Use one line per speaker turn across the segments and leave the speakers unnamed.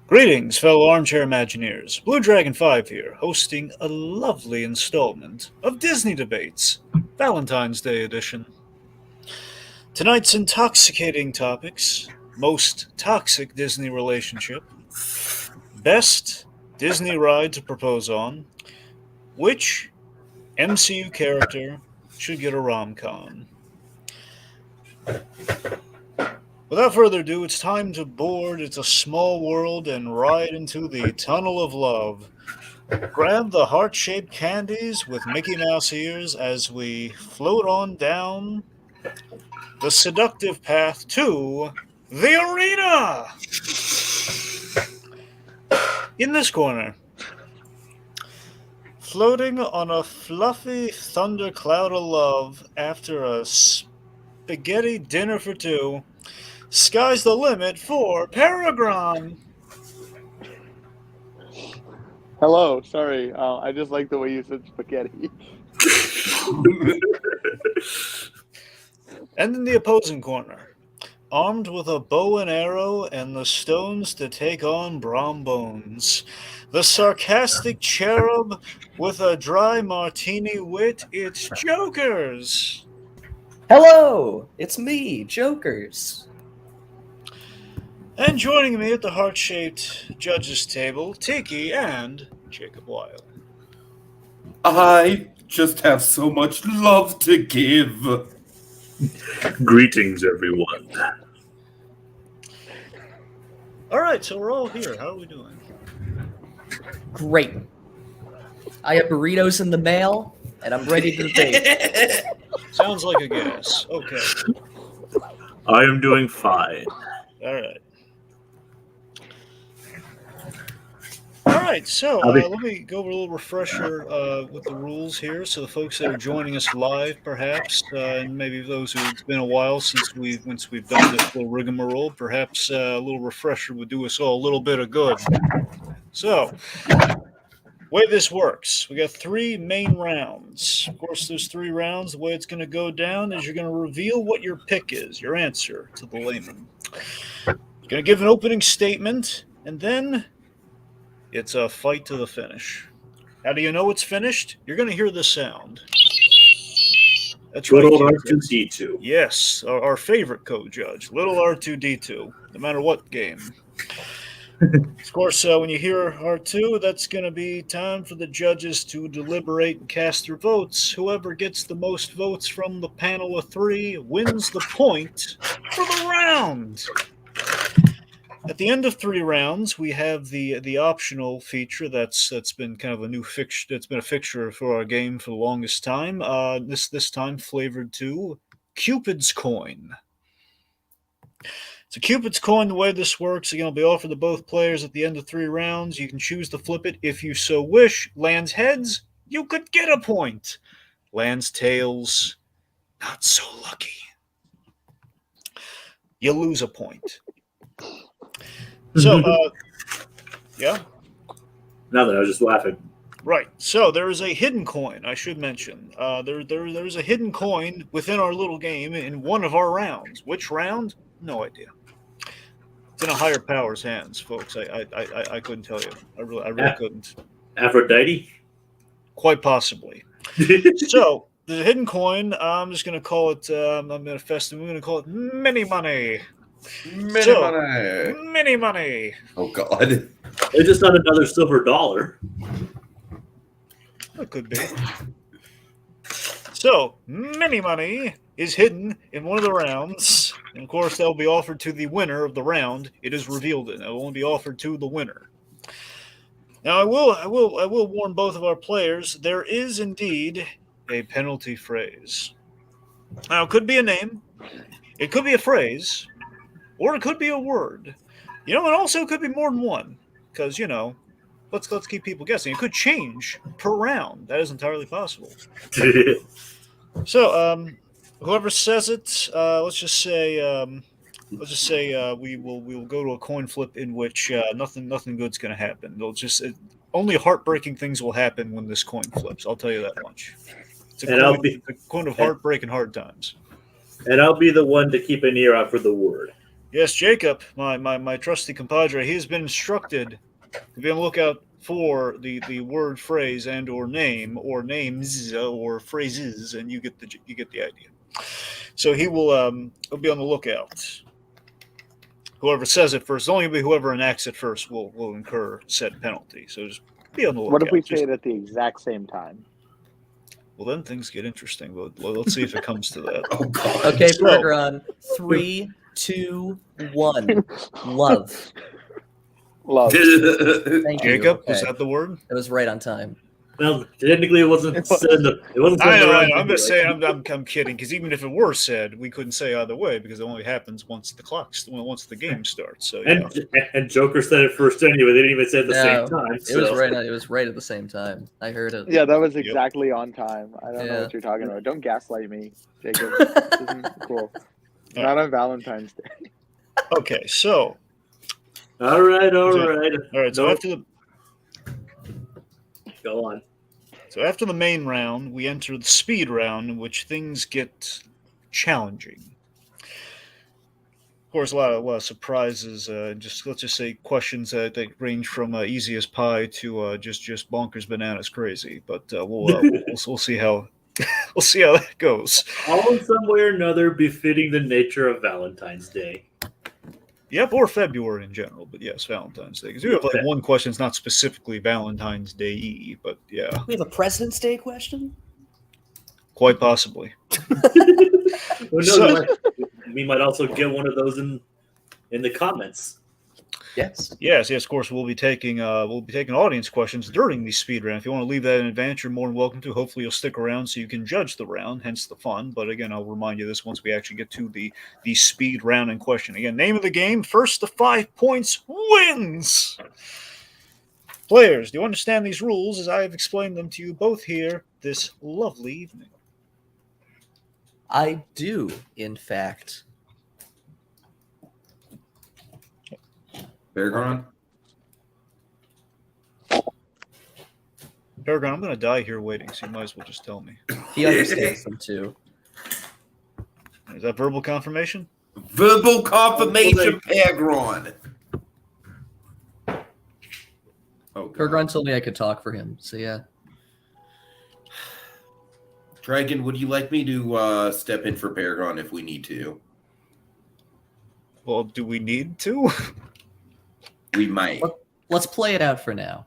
Greetings, fellow armchair Imagineers. Blue Dragon 5 here, hosting a lovely installment of Disney Debates, Valentine's Day edition. Tonight's intoxicating topics: most toxic Disney relationship, best Disney ride to propose on, which MCU character should get a rom-com. Without further ado, it's time to board It's a Small World and ride into the Tunnel of Love. Grab the heart-shaped candies with Mickey Mouse ears as we float on down the seductive path to the arena! In this corner, floating on a fluffy thundercloud of love after a spaghetti dinner for two, sky's the limit for PerGron.
Hello, sorry. I just like the way you said spaghetti.
And in the opposing corner, armed with a bow and arrow and the stones to take on Brombones, the sarcastic cherub with a dry martini wit, it's Jokers.
Hello, it's me, Jokers.
And joining me at the heart-shaped judges table, Tiki and Jacob Weil.
I just have so much love to give.
Greetings, everyone.
All right, so we're all here. How are we doing?
Great. I have burritos in the mail, and I'm ready to debate.
Sounds like a gas. Okay.
I am doing fine.
All right. All right, so let me go over a little refresher with the rules here. So the folks that are joining us live, perhaps, and maybe those who it's been a while since we've done this little rigmarole, perhaps a little refresher would do us all a little bit of good. So, way this works, we got three main rounds. Of course, there's three rounds. The way it's going to go down is you're going to reveal what your pick is, your answer to the layman. You're going to give an opening statement, and then it's a fight to the finish. How do you know it's finished? You're going to hear this sound. That's right.
Good old R2D2.
Yes, our favorite co-judge, little R2D2, no matter what game. Of course, when you hear R2, that's going to be time for the judges to deliberate and cast their votes. Whoever gets the most votes from the panel of three wins the point for the round. At the end of three rounds, we have the optional feature that's been kind of a new fixture. It's been a fixture for our game for the longest time. This time flavored to Cupid's coin. So Cupid's coin, the way this works, again, will be offered to both players at the end of three rounds. You can choose to flip it if you so wish. Lands heads, you could get a point. Lands tails, not so lucky. You lose a point. So, yeah?
Nothing, I was just laughing.
Right. So there is a hidden coin, I should mention. There's a hidden coin within our little game in one of our rounds. Which round? No idea. It's in a higher power's hands, folks. I couldn't tell you. I really couldn't.
Aphrodite?
Quite possibly. So the hidden coin, I'm just going to call it. I'm going to call it mini money. Mini money.
Oh, God.
It's just not another silver dollar.
It could be. So, mini money is hidden in one of the rounds, and of course, that will be offered to the winner of the round. It is revealed in. It will only be offered to the winner. Now, I will warn both of our players. There is indeed a penalty phrase. Now, it could be a name, it could be a phrase, or it could be a word. You know, it also could be more than one, because let's keep people guessing. It could change per round. That is entirely possible. So, whoever says it, let's just say we will go to a coin flip in which nothing good's going to happen. Only heartbreaking things will happen when this coin flips. I'll tell you that much. It's a coin of heartbreak and hard times.
And I'll be the one to keep an ear out for the word.
Yes, Jacob, my trusty compadre, he has been instructed to be on the lookout for the word, phrase, and or name, or names, or phrases, and you get the idea. So he'll be on the lookout. Whoever says it first, only be whoever enacts it first will incur said penalty. So just be on the lookout.
What if we say
Just,
it at the exact same time?
well, then things get interesting. But let's see if it comes to that.
Oh God.
Okay,
So-
PerGron. 3, 2, 1. Love.
Love.
Thank you.
Jacob,
Okay.
was that the word?
It was right on time.
Well, technically, it wasn't said in the. It wasn't said
I
in the
know.
right
I'm just
way.
saying. I'm kidding. Because even if it were said, we couldn't say either way because it only happens once the game starts. So yeah.
And Joker said it first anyway. They didn't even say it at the
No,
same time.
It was right. It was right at the same time. I heard it.
Yeah, that was exactly on time. I don't know
Yeah.
what you're talking about. Don't gaslight me, Jacob. This isn't cool. Not on Valentine's Day.
Okay. So
All right.
all right. So
No.
after the
Go on.
So after the main round, we enter the speed round, in which things get challenging. Of course, a lot of surprises. Let's just say questions that range from easy as pie to just bonkers, bananas, crazy. But we'll see how we'll see how that goes.
All in some way or another befitting the nature of Valentine's Day.
Yep, or February in general, but yes, Valentine's Day. Because you have like one question that's not specifically Valentine's Day, but yeah,
We have a President's Day question?
quite possibly.
Well, no,
So-
we might also get one of those in the comments.
Yes.
Yes. Of course, we'll be taking audience questions during the speed round. If you want to leave that in advance, you're more than welcome to. Hopefully, you'll stick around so you can judge the round, hence the fun. But again, I'll remind you this once we actually get to the speed round in question. Again, name of the game: first to 5 points wins. Players, do you understand these rules as I have explained them to you both here this lovely evening?
I do, in fact.
PerGron?
PerGron, I'm going to die here waiting, so you might as well just tell me.
He understands them too.
Is that verbal confirmation?
Verbal confirmation, PerGron. Oh, God.
PerGron told me I could talk for him, so yeah.
Dragon, would you like me to step in for PerGron if we need to?
Well, do we need to?
We might.
Let's play it out for now.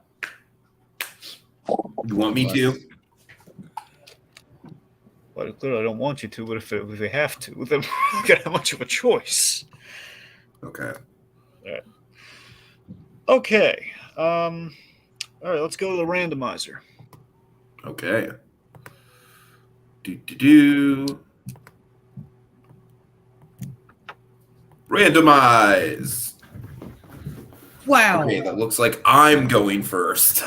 You want me to?
Well, clearly I don't want you to, but if we have to, then we got how much of a choice?
Okay.
Okay. All right, let's go to the randomizer.
Okay. Do. Randomize.
Wow.
Okay, that looks like I'm going first.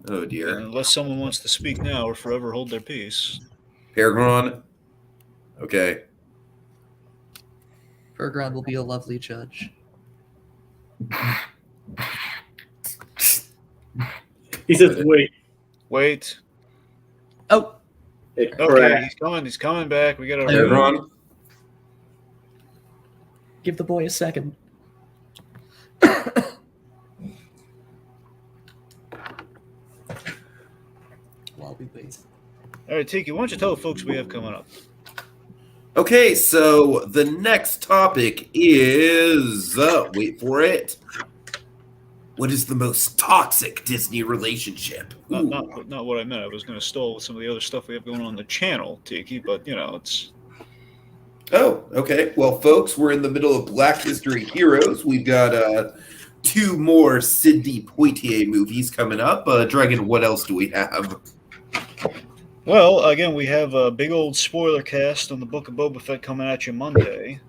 Oh dear.
Unless someone wants to speak now or forever hold their peace.
PerGron. Okay.
PerGron will be a lovely judge.
He says, "Wait,
Wait.
Oh,
it
Okay,
crashed."
he's coming back. We got to
PerGron.
give the boy a second. While we wait.
All right, Tiki, why don't you tell the folks we have coming up?
Okay, so the next topic is wait for it. What is the most toxic Disney relationship? Ooh.
Not what I meant. I was going to stall with some of the other stuff we have going on the channel, Tiki, but you know, it's
Oh, okay. Well, folks, we're in the middle of Black History Heroes. We've got 2 more Sidney Poitier movies coming up. Dragon, what else do we have?
well, again, we have a big old spoiler cast on the Book of Boba Fett coming at you Monday.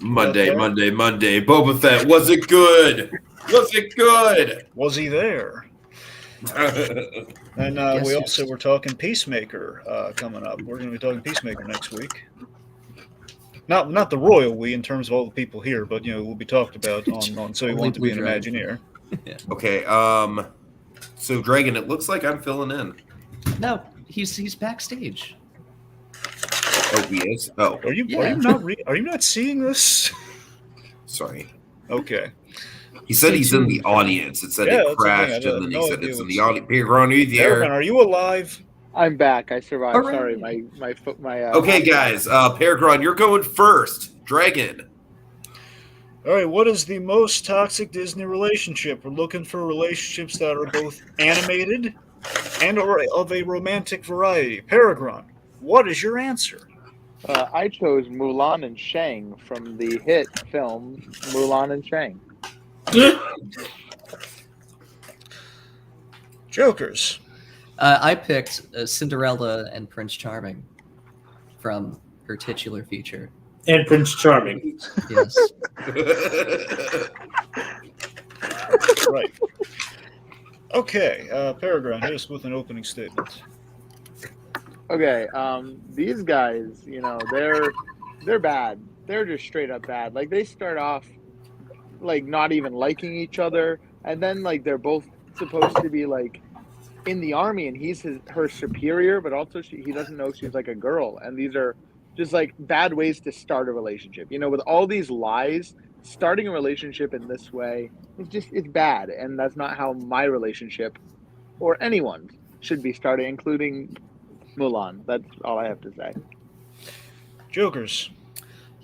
Monday. Boba Fett, was it good? Was it good?
Was he there? And
Yes,
we
yes.
also were talking Peacemaker coming up. We're going to be talking Peacemaker next week. Not the royal we in terms of all the people here, but you know we'll be talked about on So You
Only
Want to Be an
Blue Dragon.
Imagineer.
Okay, so Dragon, it looks like I'm filling in.
No, he's backstage.
Oh, he is. Oh,
Are you
Yeah.
are you not seeing this?
sorry.
Okay.
He said
Stay
he's in the
tuned.
audience. It said
Yeah,
it
that's the thing. I
crashed,
have
and then he
no
said
idea
it's in
what's-
the audience. PerGron, are you
Paragon,
there?
are you alive?
I'm back. I survived.
Hooray.
Sorry, my foot, my.
Okay, guys. PerGron, you're going first. Dragon.
All right. What is the most toxic Disney relationship? We're looking for relationships that are both animated and or of a romantic variety. Paragon, what is your answer?
I chose Mulan and Shang from the hit film Mulan and Shang.
Jokers.
I picked Cinderella and Prince Charming from her titular feature.
And Prince Charming.
Yes.
Right. Okay. Paragon, hit us with an opening statement.
Okay, these guys, they're bad. They're just straight up bad. Like they start off like not even liking each other, and then like they're both supposed to be like in the army, and he's her superior, but also he doesn't know she's like a girl, and these are just like bad ways to start a relationship. With all these lies, starting a relationship in this way it's bad, and that's not how my relationship or anyone's should be started, including Mulan. That's all I have to say.
Jokers.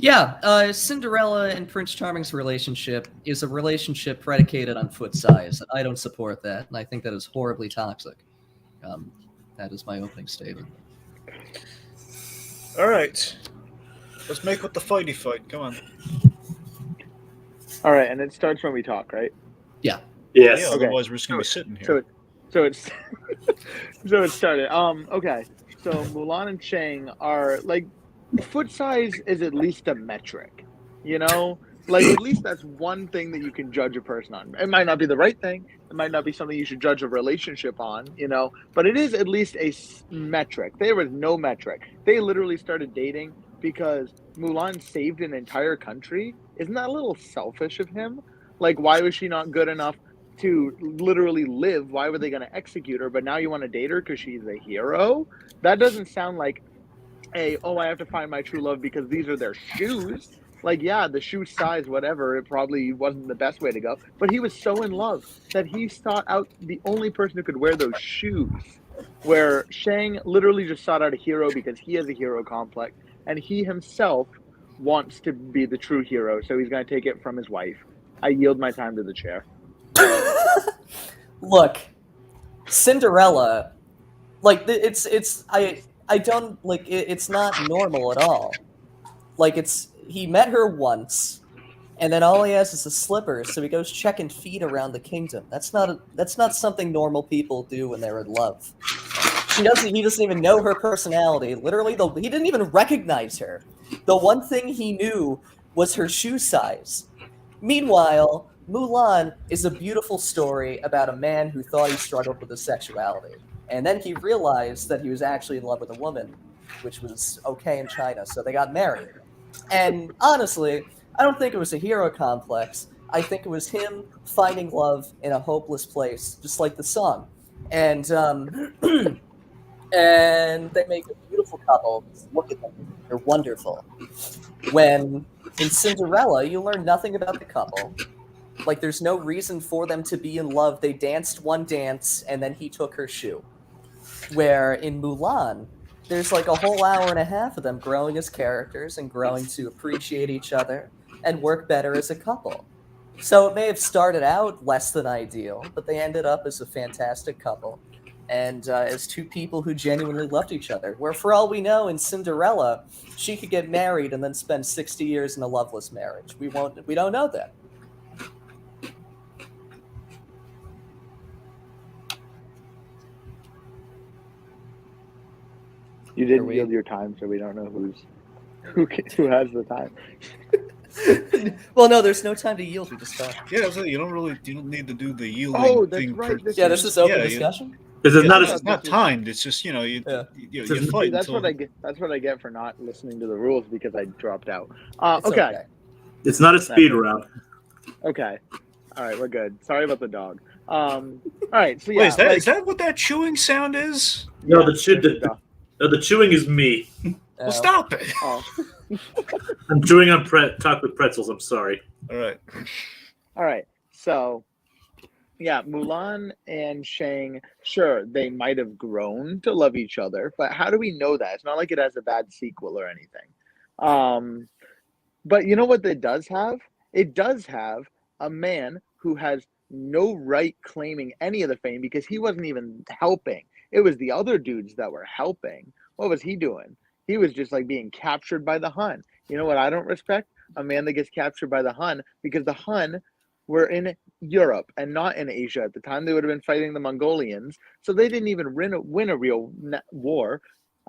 Yeah, Cinderella and Prince Charming's relationship is a relationship predicated on foot size. I don't support that, and I think that is horribly toxic. That is my opening statement.
All right. Let's make with the fighty fight. Come on.
All right, and it starts when we talk, right?
Yes.
Yeah,
Okay.
otherwise we're just gonna be sitting here.
So it's so it started. Okay. So Mulan and Shang are like foot size is at least a metric, Like at least that's one thing that you can judge a person on. It might not be the right thing. It might not be something you should judge a relationship on, But it is at least a metric. There was no metric. They literally started dating because Mulan saved an entire country. Isn't that a little selfish of him? Like, why was she not good enough to literally live? Why were they going to execute her? But now you want to date her because she's a hero? That doesn't sound like I have to find my true love because these are their shoes. Like, yeah, the shoe size, whatever, it probably wasn't the best way to go. But he was so in love that he sought out the only person who could wear those shoes. Where Shang literally just sought out a hero because he has a hero complex. And he himself wants to be the true hero. So he's going to take it from his wife. I yield my time to the chair.
Look, Cinderella, like I don't like it's not normal at all. Like he met her once, and then all he has is a slipper, so he goes checking feet around the kingdom. That's not something normal people do when they're in love. He doesn't even know her personality. Literally, he didn't even recognize her. The one thing he knew was her shoe size. Meanwhile, Mulan is a beautiful story about a man who thought he struggled with his sexuality. And then he realized that he was actually in love with a woman, which was okay in China, so they got married. And honestly, I don't think it was a hero complex. I think it was him finding love in a hopeless place, just like the song. And and they make a beautiful couple. Look at them. They're wonderful. When in Cinderella, you learn nothing about the couple. Like, there's no reason for them to be in love. They danced one dance, and then he took her shoe. Where in Mulan, there's like a whole hour and a half of them growing as characters and growing to appreciate each other and work better as a couple. So it may have started out less than ideal, but they ended up as a fantastic couple and as two people who genuinely loved each other. Where for all we know, in Cinderella, she could get married and then spend 60 years in a loveless marriage. We don't know that.
You didn't yield your time, so we don't know who has the time.
Well, no, there's no time to yield. We just talk.
Yeah, so you don't need to do the yielding
Oh, that's
thing.
right.
This is open discussion.
Because
It's not timed. It's just you fight.
That's
until-
what I get. That's what I get for not listening to the rules because I dropped out.
It's
Okay.
It's not a speed round.
Okay. All right, we're good. Sorry about the dog. All right. So yeah,
Wait, is that what that chewing sound is?
No,
yeah,
the chewing is me.
Well, stop it.
Oh.
I'm chewing on chocolate pretzels. I'm sorry.
All right.
All right. So, yeah, Mulan and Shang, sure, they might have grown to love each other, but how do we know that? It's not like it has a bad sequel or anything. But you know what it does have? It does have a man who has no right claiming any of the fame because he wasn't even helping. It was the other dudes that were helping. What was he doing? He was just like being captured by the Hun. You know what I don't respect? A man that gets captured by the Hun, because the Hun were in Europe and not in Asia at the time. They would have been fighting the Mongolians. So they didn't even win a real war.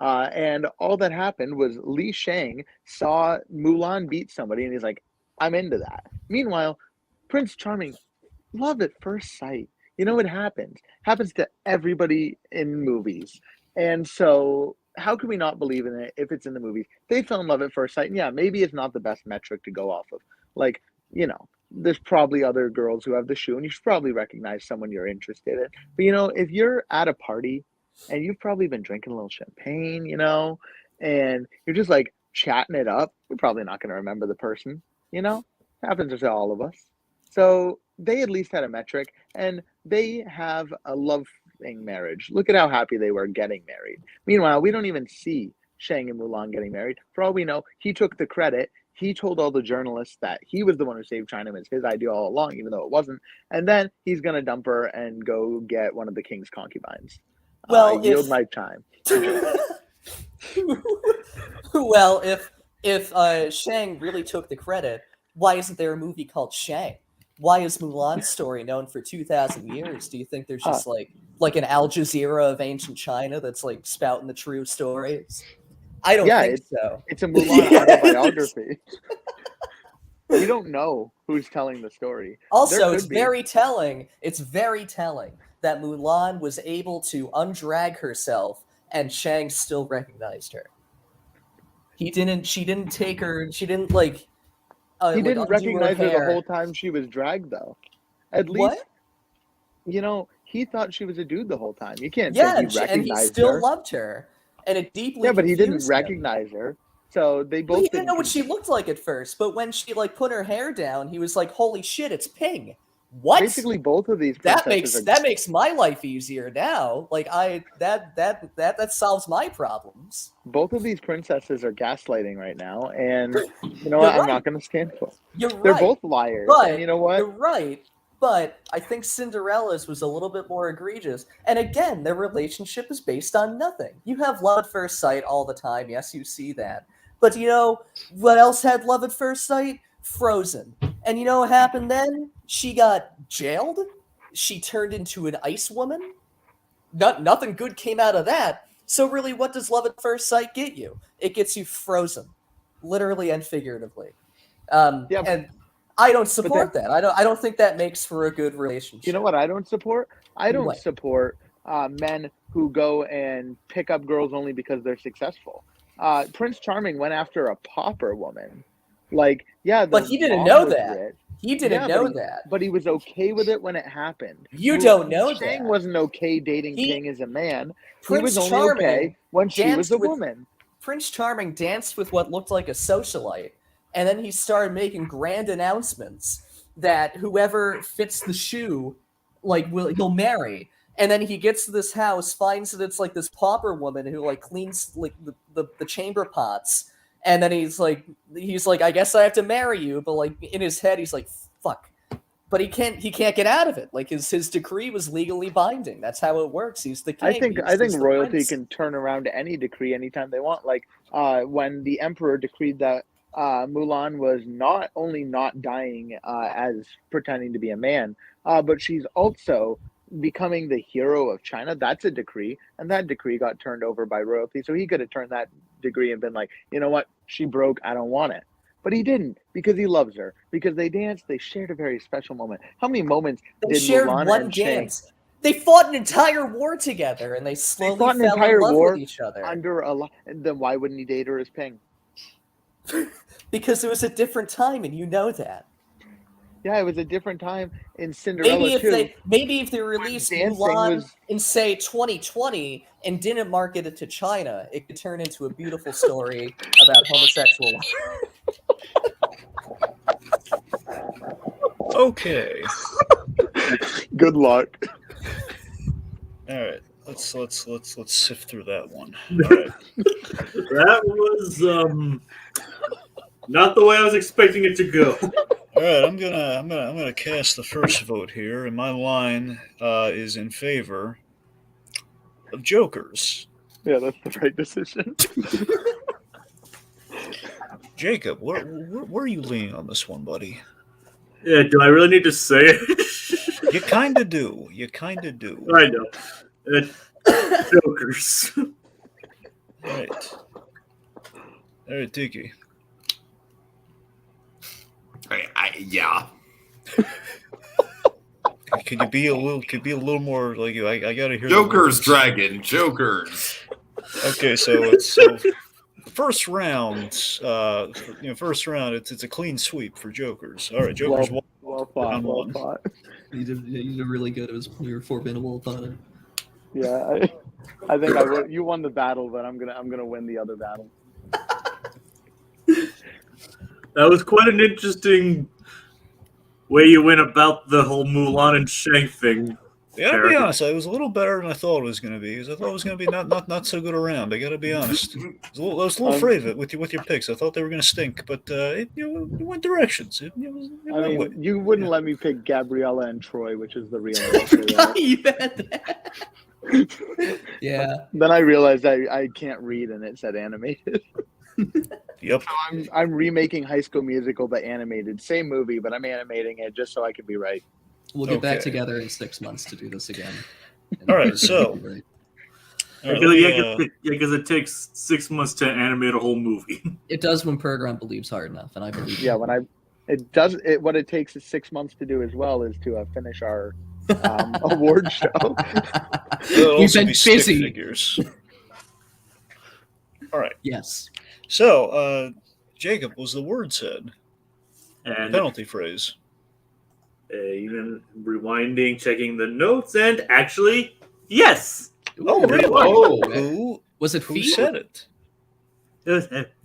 And all that happened was Li Shang saw Mulan beat somebody and he's like, I'm into that. Meanwhile, Prince Charming, love at first sight. You know, it happens to everybody in movies. And so how can we not believe in it if it's in the movies? They fell in love at first sight. And yeah, maybe it's not the best metric to go off of. Like, you know, there's probably other girls who have the shoe and you should probably recognize someone you're interested in. But, you know, if you're at a party and you've probably been drinking a little champagne, you know, and you're just like chatting it up, you're probably not going to remember the person, you know? Happens to all of us. So they at least had a metric, and they have a loving marriage. Look at how happy they were getting married. Meanwhile, we don't even see Shang and Mulan getting married. For all we know, he took the credit. He told all the journalists that he was the one who saved China. It was his idea all along, even though it wasn't. And then he's going to dump her and go get one of the king's concubines.
Well,
yield my time.
Well, if Shang really took the credit, why isn't there a movie called Shang? Why is Mulan's story known for 2,000 years? Do you think there's just like an Al Jazeera of ancient China that's like spouting the true stories? I don't think so.
It's a Mulan autobiography. We don't know who's telling the story.
Also, it's very telling. It's very telling that Mulan was able to undrag herself and Shang still recognized her. She didn't take her. She didn't like.
He didn't recognize her the whole time she was dragged, though. At least, you know, he thought she was a dude the whole time. You can't say he recognized her.
And he still loved her, and it deeply.
Yeah, but he didn't recognize her. So they both.
Well, he didn't know what she looked like at first, but when she like put her hair down, he was like, "Holy shit, it's Ping!" What?
Basically, both of these.
That makes my life easier now. Like that solves my problems.
Both of these princesses are gaslighting right now, and you know what? I'm not going to stand for. They're both liars.
But
and you know what?
You're right. But I think Cinderella's was a little bit more egregious. And again, their relationship is based on nothing. You have love at first sight all the time. Yes, you see that. But you know what else had love at first sight? Frozen. And you know what happened then? She got jailed. She turned into an ice woman. Nothing good came out of that. So really, what does love at first sight get you? It gets you frozen, literally and figuratively. And I don't support that. I don't think that makes for a good relationship.
You know what I don't support? I don't support men who go and pick up girls only because they're successful. Prince Charming went after a pauper woman. Like, yeah,
but he didn't know that.
Rich.
He didn't know that.
But he was okay with it when it happened.
You don't know that.
Shang wasn't okay dating King as a man.
Prince
he was
Charming
only okay when she was a woman.
Prince Charming danced with what looked like a socialite, and then he started making grand announcements that whoever fits the shoe, like, he'll marry. And then he gets to this house, finds that it's like this pauper woman who like cleans like the chamber pots. And then he's like, I guess I have to marry you, but like in his head, he's like, fuck. But he can't get out of it. Like his decree was legally binding. That's how it works. He's the king.
I think royalty can turn around any decree anytime they want. Like when the emperor decreed that Mulan was not only not dying as pretending to be a man, but she's also becoming the hero of China. That's a decree, and that decree got turned over by royalty. So he could have turned that decree and been like, you know what, she broke, I don't want it. But he didn't, because he loves her, because they danced, they shared a very special moment. How many moments did Mulan and
dance? Shang? They fought an entire war together, and they slowly fell in love with each other.
Under a lot. Then why wouldn't he date her as Ping?
Because it was a different time, and you know that.
Yeah, it was a different time in Cinderella
Maybe if they released
dancing
Mulan
was-
in say 2020 and didn't market it to China, it could turn into a beautiful story about homosexual
Okay.
Good luck.
All right. Let's sift through that one. All right.
That was not the way I was expecting it to go.
All right. I'm gonna cast the first vote here, and my line is in favor of Jokers.
Yeah, that's the right decision.
Jacob, where are you leaning on this one, buddy?
Yeah, do I really need to say it?
You kind of do. You kind of do.
I know. Jokers.
All right. All right, Tiki.
Yeah.
Could you be a little more like you? I gotta hear.
Joker's dragon. Jokers.
Okay, so first round. First round. It's a clean sweep for Jokers. All right, Jokers.
Well fought. Well fought.
You're really good as your formidable opponent.
Yeah, I think you won the battle, but I'm gonna win the other battle.
That was quite an interesting way you went about the whole Mulan and Shang thing.
Yeah, to be honest, it was a little better than I thought it was going to be. Because I thought it was going to be not so good around. I got to be honest. I was a little afraid of it with your picks. I thought they were going to stink, but it went directions.
You wouldn't let me pick Gabriella and Troy, which is the real answer. Right?
You had that. Yeah.
Then I realized I can't read, and it said animated.
Yep.
So I'm remaking High School Musical, but animated. Same movie, but I'm animating it just so I can be right.
We'll get back together in 6 months to do this again.
All right, so.
Because it takes 6 months to animate a whole movie.
It does when PerGron believes hard enough, and I believe.
Yeah, what it takes is 6 months to do as well is to finish our award show.
We've been busy.
Figures. All right.
Yes.
So, Jacob, was the word said?
And
penalty phrase.
Even rewinding, checking the notes, and actually, yes.
Oh, really?
Who was it?
Who said it?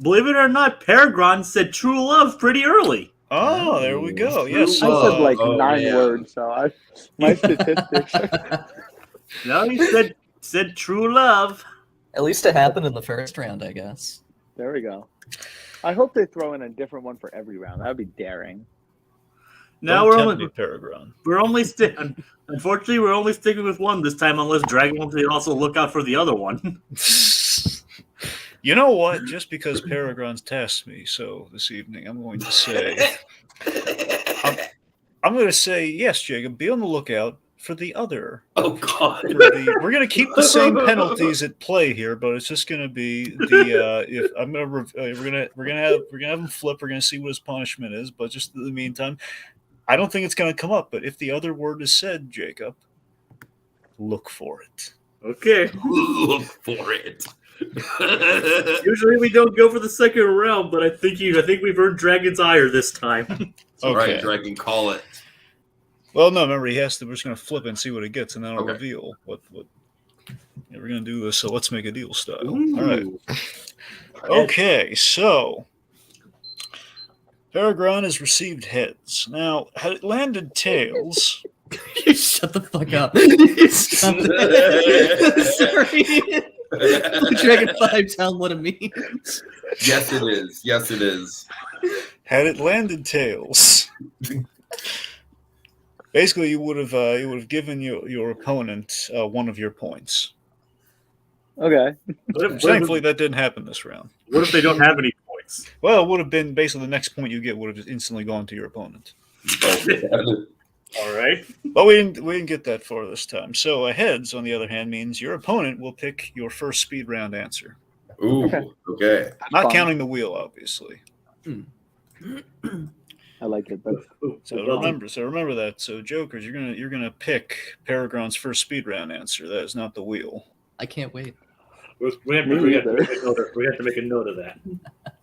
Believe it or not, PerGron said "true love" pretty early.
Oh, there we go. Yes,
I said like 9 words, so my statistics.
No, he said "true love."
At least it happened in the first round, I guess.
There we go. I hope they throw in a different one for every round. That would be daring.
Now
PerGron.
Unfortunately, we're only sticking with one this time, unless Dragon wants to also look out for the other one.
You know what? Just because PerGron's tasked me so this evening, I'm going to say, I'm going to say yes, Jacob. Be on the lookout for the other.
Oh God!
We're going to keep the same penalties at play here, but it's just going to be the we're gonna have him flip. We're going to see what his punishment is, but just in the meantime, I don't think it's going to come up. But if the other word is said, Jacob, look for it.
Okay,
look for it.
Usually we don't go for the second round, but I think we've earned Dragon's ire this time.
Okay. All right, Dragon, call it.
Well, no, remember we're just going to flip and see what it gets, and then I'll reveal what. Yeah, we're going to do this. So let's make a deal style.
Ooh.
All right. Okay, so PerGron has received heads. Now, had it landed tails.
You shut the fuck up. Sorry. Dragon 5 tell what it means.
Yes, it is. Yes, it is.
Had it landed tails, basically you would have given your opponent one of your points.
Okay.
Thankfully, that didn't happen this round.
What if they don't have any points?
Well, it would have been basically the next point you get would have just instantly gone to your opponent.
All right.
But we didn't get that far this time. So heads, on the other hand, means your opponent will pick your first speed round answer.
Ooh, okay.
Not counting the wheel, obviously.
I like it, but
remember that. So Jokers, you're gonna pick PerGron's first speed round answer. That is not the wheel.
I can't wait.
We have to make a note of that.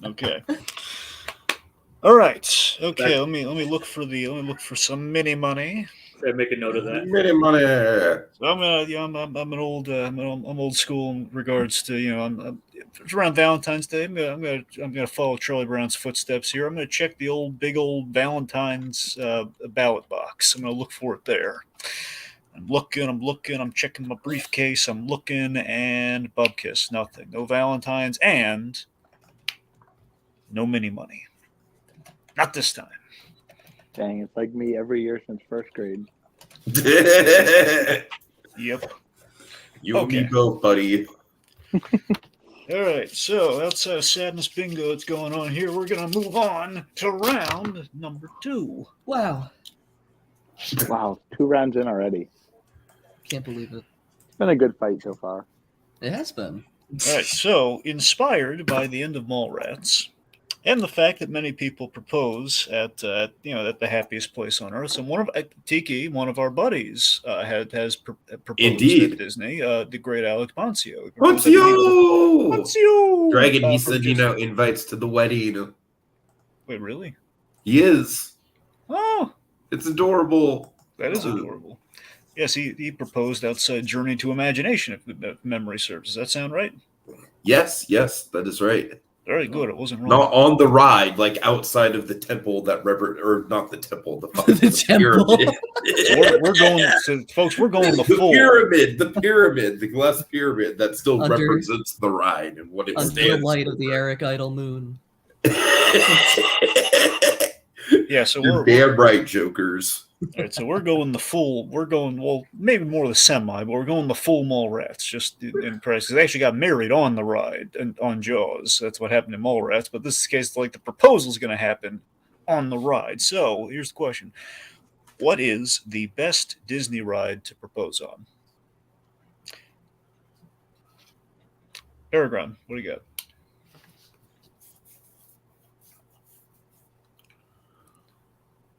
Okay. All right. Okay. Let me look for some mini money.
Should I make a note of that?
Minute money.
So I'm an old I'm old school in regards to it's around Valentine's Day. I'm gonna follow Charlie Brown's footsteps here. I'm gonna check the big old Valentine's ballot box. I'm gonna look for it there. I'm looking, I'm checking my briefcase, I'm looking, and Bubkiss, nothing. No Valentines, and no mini money. Not this time.
Dang, it's like me every year since first grade.
Yep.
You and me
Okay.
both, buddy.
All right, so outside of sadness bingo that's going on here, we're going to move on to round number 2.
Wow.
Wow, 2 rounds in already.
Can't believe it.
It's been a good fight so far.
It has been.
All right, so inspired by the end of Mallrats and the fact that many people propose at the happiest place on earth, and Tiki, one of our buddies, has proposed
Indeed.
at Disney. The great Alex Poncio.
Poncio! Dragon, he said, invites to the wedding.
Wait, really?
He is.
Oh,
it's adorable.
That is adorable. Yes, he proposed outside Journey to Imagination, if memory serves. Does that sound right?
Yes, that is right.
Very good. It wasn't wrong.
Not on the ride, like outside of the temple or not the temple, the
temple.
Pyramid.
We're going, so folks. We're going the full
pyramid, the glass pyramid that still represents the ride and what it
under
stands
the light
for.
of the Eric Idle moon.
Yeah, so
You're damn right, jokers.
All right, so we're going the full. We're going, well, maybe more the semi, but we're going the full Mallrats, just in price. They actually got married on the ride and on Jaws. That's what happened in Mallrats. But this is the case, like the proposal is going to happen on the ride. So here's the question: what is the best Disney ride to propose on? PerGron, what do you got?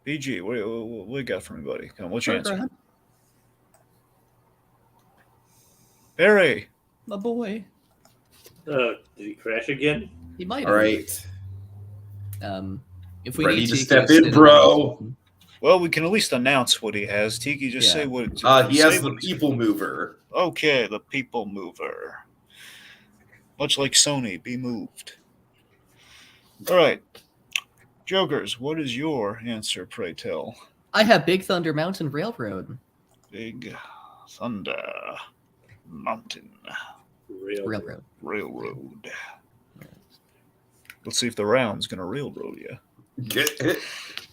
BG, what do you got for me, buddy? Come on, what's your answer? Barry.
My boy.
Did he crash again?
He might have.
All right.
If we
ready
need
to
Tiki
step
sit
in, bro.
Well, we can at least announce what he has. Tiki, just say what.
He has the people mover.
Okay, the people mover. Much like Sony, be moved. All right. Jokers, what is your answer, pray tell?
I have Big Thunder Mountain Railroad.
Big Thunder Mountain
Railroad.
Let's see if the round's going to railroad you.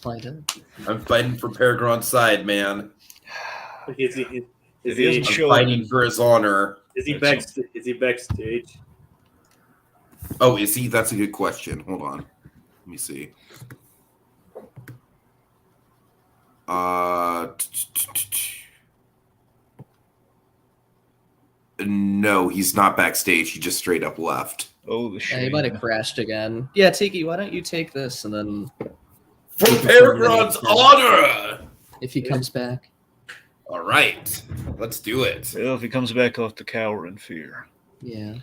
Find out.
I'm fighting for PerGron's side, man.
Is
he
I'm fighting for his honor.
Is he backstage?
Oh, is he? That's a good question. Hold on. Let me see. No, he's not backstage. He just straight up left.
Oh, the shit.
Yeah, he might have crashed again. Yeah, Tiki, why don't you take this and then...
For PerGron's honor!
If he comes back.
All right. Let's do it.
Well, if he comes back, I'll have to cower in fear.
Yeah.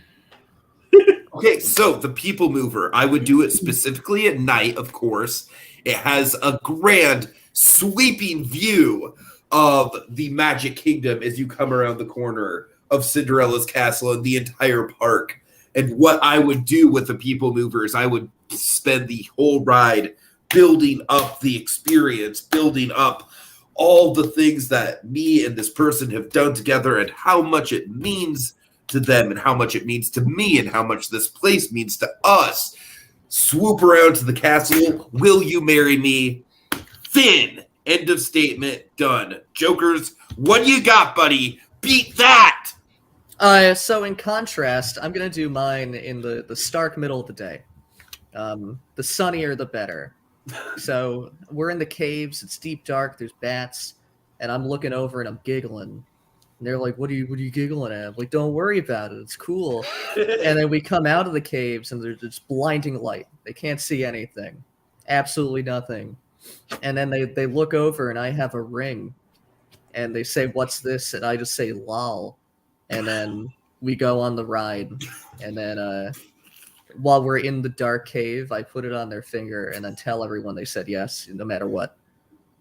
Okay, so the people mover. I would do it specifically at night, of course. It has a grand, sweeping view of the Magic Kingdom as you come around the corner of Cinderella's castle and the entire park. And what I would do with the people movers, I would spend the whole ride building up the experience, building up all the things that me and this person have done together and how much it means to them and how much it means to me and how much this place means to us. Swoop around to the castle. Will you marry me? Finn. End of statement. Done. Jokers, what do you got, buddy? Beat that!
So in contrast, I'm going to do mine in the stark middle of the day. The sunnier, the better. So we're in the caves. It's deep dark. There's bats. And I'm looking over and I'm giggling. And they're like, what are you giggling at? I'm like, don't worry about it. It's cool. And then we come out of the caves and there's this blinding light. They can't see anything. Absolutely nothing. And then they look over and I have a ring. And they say, what's this? And I just say, lol. And then we go on the ride. And then while we're in the dark cave, I put it on their finger and then tell everyone they said yes, no matter what.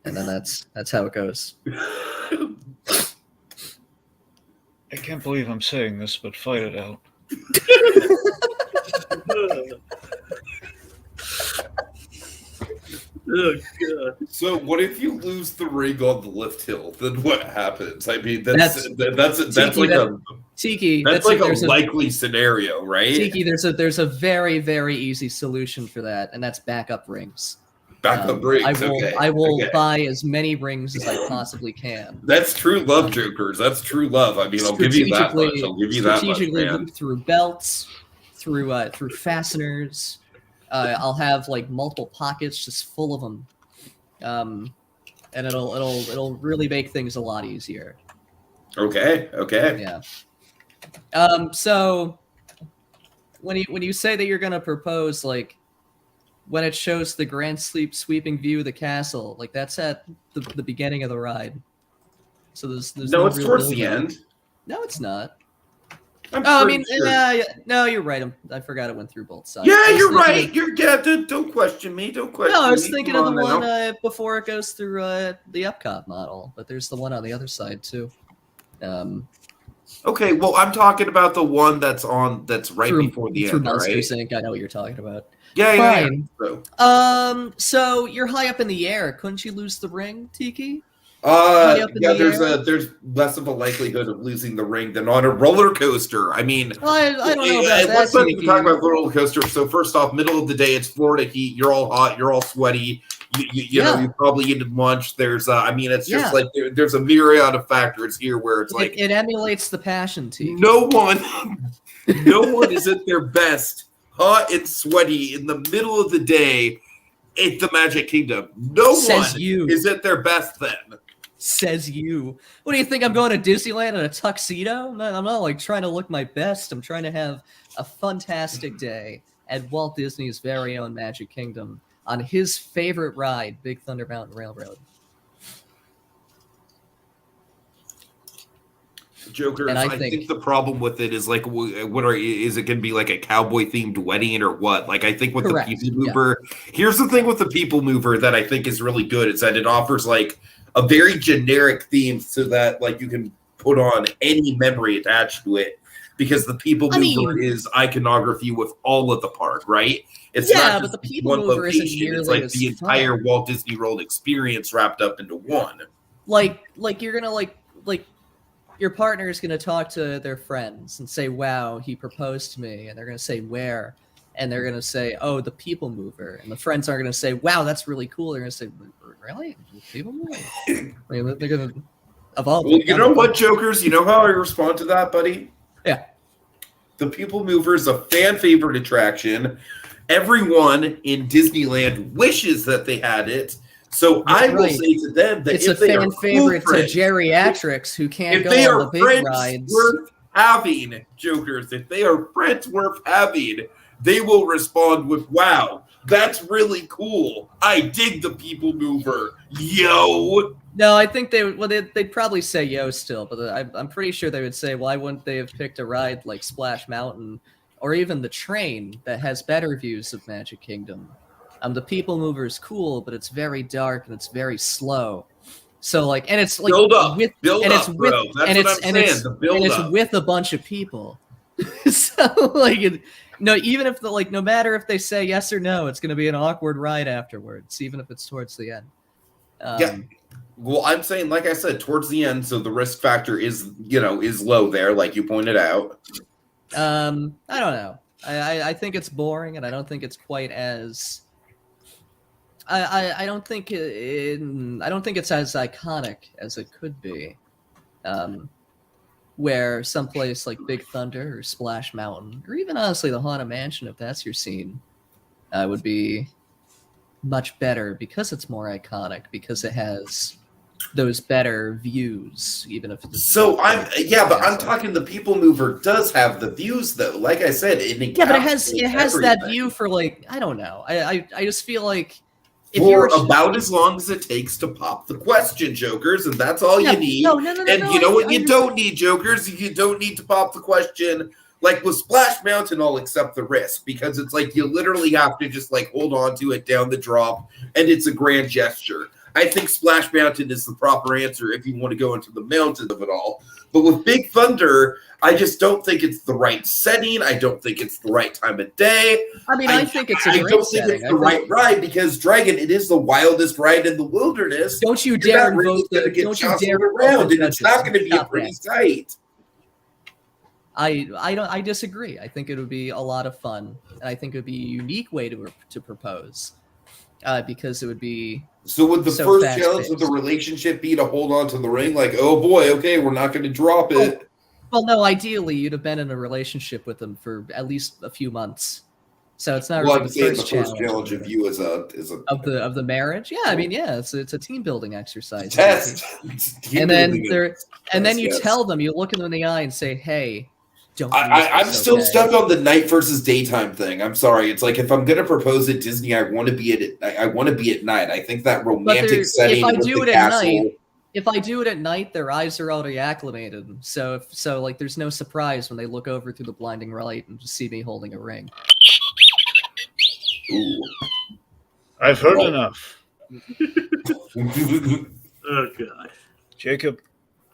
And then that's how it goes.
I can't believe I'm saying this, but fight it out.
Oh, God.
So what if you lose the ring on the lift hill? Then what happens? I mean, that's like a
Tiki.
That's like a likely scenario, right?
Tiki, there's a very, very easy solution for that, and that's backup rings.
Backup rings.
I will buy as many rings as I possibly can.
That's true love, Jokers. That's true love. I mean, I'll give you that much. I'll give you that much,
Strategically
man.
through belts, through fasteners. I'll have like multiple pockets just full of them, and it'll really make things a lot easier.
Okay.
Yeah. So when you say that you're gonna propose, like when it shows the grand sweeping view of the castle, like that's at the beginning of the ride. So there's
no, it's towards the end.
No, it's not.
I mean,
sure. No, you're right. I forgot it went through both sides.
Yeah, you're right. Don't question me. Don't question me.
No, I was thinking of the one before it goes through the Epcot model, but there's the one on the other side too.
Okay, well, I'm talking about the one that's right before the end,
Monsters,
right?
Inc. I know what you're talking about.
Yeah.
Fine. So you're high up in the air. Couldn't you lose the ring, Tiki?
There's less of a likelihood of losing the ring than on a roller coaster. I mean,
I don't know about that.
Let's not even talk about the roller coaster. So first off, middle of the day, it's Florida heat. You're all hot. You're all sweaty. You know, you probably eaten lunch. There's, it's just like there's a myriad of factors here where it's like
it emulates the passion, Tiki.
No one is at their best, hot and sweaty in the middle of the day at the Magic Kingdom. No one is at their best then.
Says you. What do you think? I'm going to Disneyland in a tuxedo? I'm not like trying to look my best. I'm trying to have a fantastic day at Walt Disney's very own Magic Kingdom on his favorite ride, Big Thunder Mountain Railroad.
Jokers, I think the problem with it is like, is it going to be like a cowboy themed wedding or what? Like, I think with the People Mover, here's the thing with the People Mover that I think is really good is that it offers like a very generic theme so that like you can put on any memory attached to it because the People Mover is iconography with all of the park, right? It's not just
but the People
one
Mover
location.
isn't nearly
It's like
as
the entire Walt Disney World experience wrapped up into one.
Like you're gonna like your partner is gonna talk to their friends and say, "Wow, he proposed to me," and they're gonna say, "Where?" And they're gonna say, "Oh, the People Mover," and the friends are gonna say, "Wow, that's really cool." They're gonna say, "Really? People Mover?" They're gonna evolve.
Well, you know what, Jokers? You know how I respond to that, buddy?
Yeah.
The People Mover is a fan favorite attraction. Everyone in Disneyland wishes that they had it. So I will say to them that
it's
if
a
they
fan
are
favorite
cool friends,
to geriatrics who can't go
they
on
are
the big
friends
rides.
worth having, Jokers, if they are friends worth having, they will respond with, "Wow, that's really cool. I dig the People Mover. Yo."
No, I think they'd probably say yo still, but I'm pretty sure they would say, why wouldn't they have picked a ride like Splash Mountain or even the train that has better views of Magic Kingdom? The People Mover is cool, but it's very dark and it's very slow. So like, and it's like
build up,
with a bunch of people. So like, even if no matter if they say yes or no, it's going to be an awkward ride afterwards, even if it's towards the end.
Yeah. Well, I'm saying, like I said, towards the end, so the risk factor is low there, like you pointed out.
I don't know. I think it's boring, and I don't think it's quite as. I don't think it's as iconic as it could be. Where someplace like Big Thunder or Splash Mountain, or even honestly the Haunted Mansion, if that's your scene, would be much better because it's more iconic, because it has those better views, even if it's
I'm talking the People Mover does have the views though. Like I said, but
it has that view for like, I don't know. I just feel like
for about as long as it takes to pop the question, Jokers, and that's all you need.
No,
and you know what you don't need, Jokers? You don't need to pop the question Like with Splash Mountain, I'll accept the risk because it's like you literally have to just like hold on to it down the drop, and it's a grand gesture. I think Splash Mountain is the proper answer if you want to go into the mountains of it all. But with Big Thunder, I just don't think it's the right setting. I don't think it's the right time of day.
I mean, I think it's a
I
great
don't
setting.
think it's the right ride because Dragon, it is the wildest ride in the wilderness.
Don't you
You're
dare
not really
vote
gonna
the
get
don't you
jostled
dare
around,
vote
and it's not
judges.
going to be a
Stop
pretty
that.
sight.
I disagree. I think it would be a lot of fun, and I think it would be a unique way to propose, because it would be.
So would the
So
first
fast
challenge of the
paced.
relationship be to hold on to the ring? Like, oh boy, okay, we're not going to drop it.
Well, no. Ideally, you'd have been in a relationship with them for at least a few months, so it's not
Well,
really
I'm
the
saying
first
the first
challenge
challenge of you is a
of the marriage. Yeah, I mean, yeah, it's a team building exercise.
test.
And then you
Yes.
tell them, you look them in the eye and say, "Hey, don't."
I'm still stuck on the night versus daytime thing. I'm sorry. It's like if I'm gonna propose at Disney, I want to be I want to be at night. I think that romantic setting
if I
with
do
the
it
castle.
at night, if I do it at night, their eyes are already acclimated. So like, there's no surprise when they look over through the blinding light and just see me holding a ring.
Ooh.
I've heard
Well.
enough.
Oh god.
Jacob,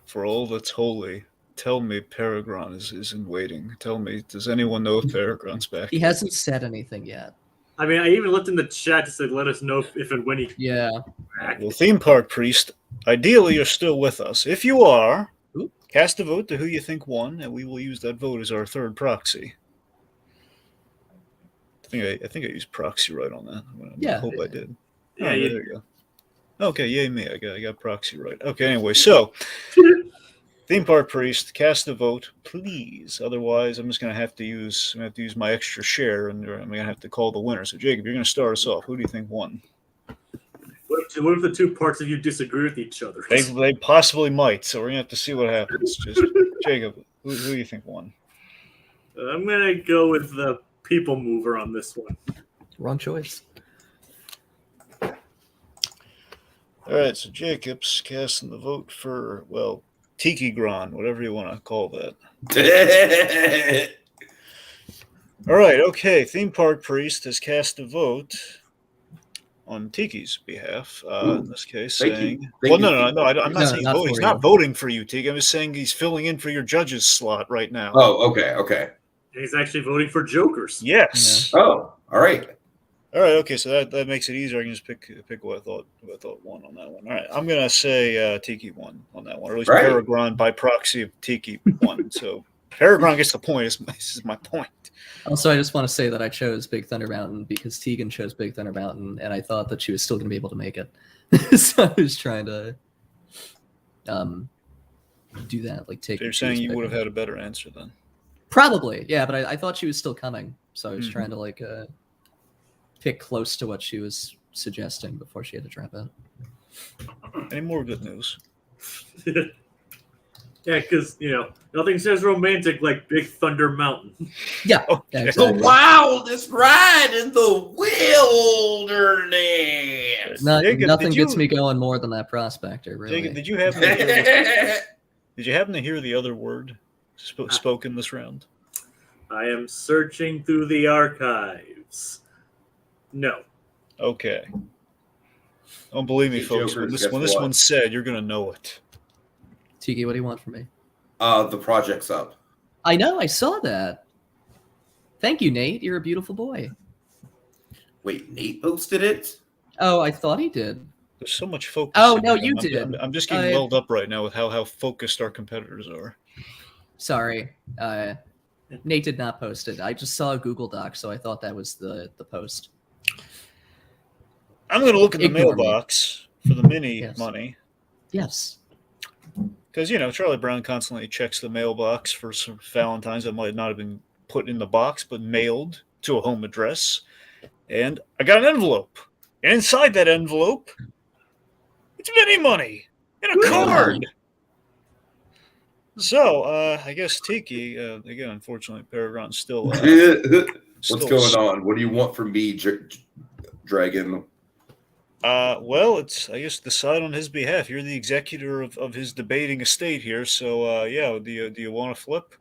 for all that's holy, tell me PerGron is in waiting. Tell me, does anyone know if PerGron's back?
He hasn't said anything yet.
I mean, I even looked in the chat to say, let us know if and when he
Yeah.
back.
Well, Theme Park Priest, ideally you're still with us. If you are,
Ooh.
cast a vote to who you think won, and we will use that vote as our third proxy. I think I used proxy right on that.
Yeah.
I hope I did.
Yeah,
Oh,
you-
there you go. Okay, yay me. I got proxy right. Okay, anyway, so Theme Park Priest, cast a vote, please. Otherwise, I'm just gonna have to use my extra share, and I'm gonna have to call the winner. So, Jacob, you're gonna start us off. Who do you think won?
What if the two parts of you disagree with each other?
They possibly might. So we're gonna have to see what happens. Just Jacob, who do you think won?
I'm gonna go with the people mover on this one.
Wrong choice.
All right, so Jacob's casting the vote for, well, Tiki Gron, whatever you want to call that. All right, okay. Theme Park Priest has cast a vote on Tiki's behalf. In this case,
Thank
saying,
you.
well,
Thank
no,
you.
I'm not
No,
saying
not
vote.
for
He's
you.
not voting for you, Tiki. I'm just saying he's filling in for your judge's slot right now.
Oh, okay.
He's actually voting for Jokers.
Yes.
Oh, all right.
All right. Okay. So that makes it easier. I can just pick what I thought won on that one. All right. I'm gonna say Tiki won on that one, or at least
Right.
PerGron by proxy of Tiki won. So PerGron gets the point. This is my point.
Also, I just want to say that I chose Big Thunder Mountain because Tegan chose Big Thunder Mountain, and I thought that she was still going to be able to make it. So I was trying to do that, like take.
So you're saying you would have had a better answer then?
Probably, yeah, but I thought she was still coming, so I was
Mhm.
trying to like pick close to what she was suggesting before she had to drop out.
Any more good news?
Yeah, because nothing says romantic like Big Thunder Mountain.
Yeah,
Oh,
yeah,
The
exactly.
wildest ride in the wilderness.
Jacob,
Nothing
did
gets
you-
me going more than that prospector, really.
Jacob, did you happen to hear? Did you happen to hear the other word spoken this round?
I am searching through the archives. No.
Okay. Don't believe me,
Hey,
folks.
Jokers,
When
guess
this
what?
one's said, you're gonna know it.
Tiki, what do you want from me?
The project's up.
I know, I saw that. Thank you, Nate. You're a beautiful boy.
Wait, Nate posted it?
Oh, I thought he did.
There's so much focus.
Oh,
in
no,
it.
you
I'm-
did.
I'm just getting welled up right now with how focused our competitors are.
Sorry. Nate did not post it. I just saw a Google Doc, so I thought that was the post.
I'm gonna look in the
Ignore me.
mailbox for the mini
Yes.
money.
Yes.
Because, Charlie Brown constantly checks the mailbox for some Valentines that might not have been put in the box, but mailed to a home address. And I got an envelope. And inside that envelope, it's mini money in a card. So, I guess Tiki, again, unfortunately, PerGron's still...
What's going on? What do you want from me, Dragon?
Well, it's, I guess, decide on his behalf. You're the executor of his debating estate here, so, yeah, do you want to flip?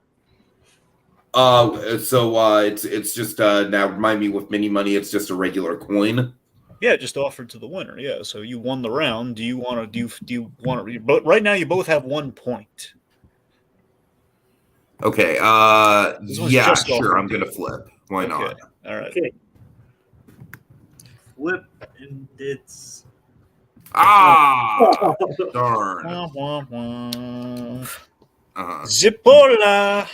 It's just now remind me with mini money, it's just a regular coin.
Yeah, just offered to the winner. Yeah, so you won the round. Do you want to? Do you want to? But right now, you both have 1 point.
Okay.
This one's
Yeah,
just
sure.
offered
I'm
to
gonna
you.
flip. Why
Okay.
not?
All right.
Okay. Flip, and it's
Ah, darn.
Wah, wah, wah.
Uh-huh.
Zippola.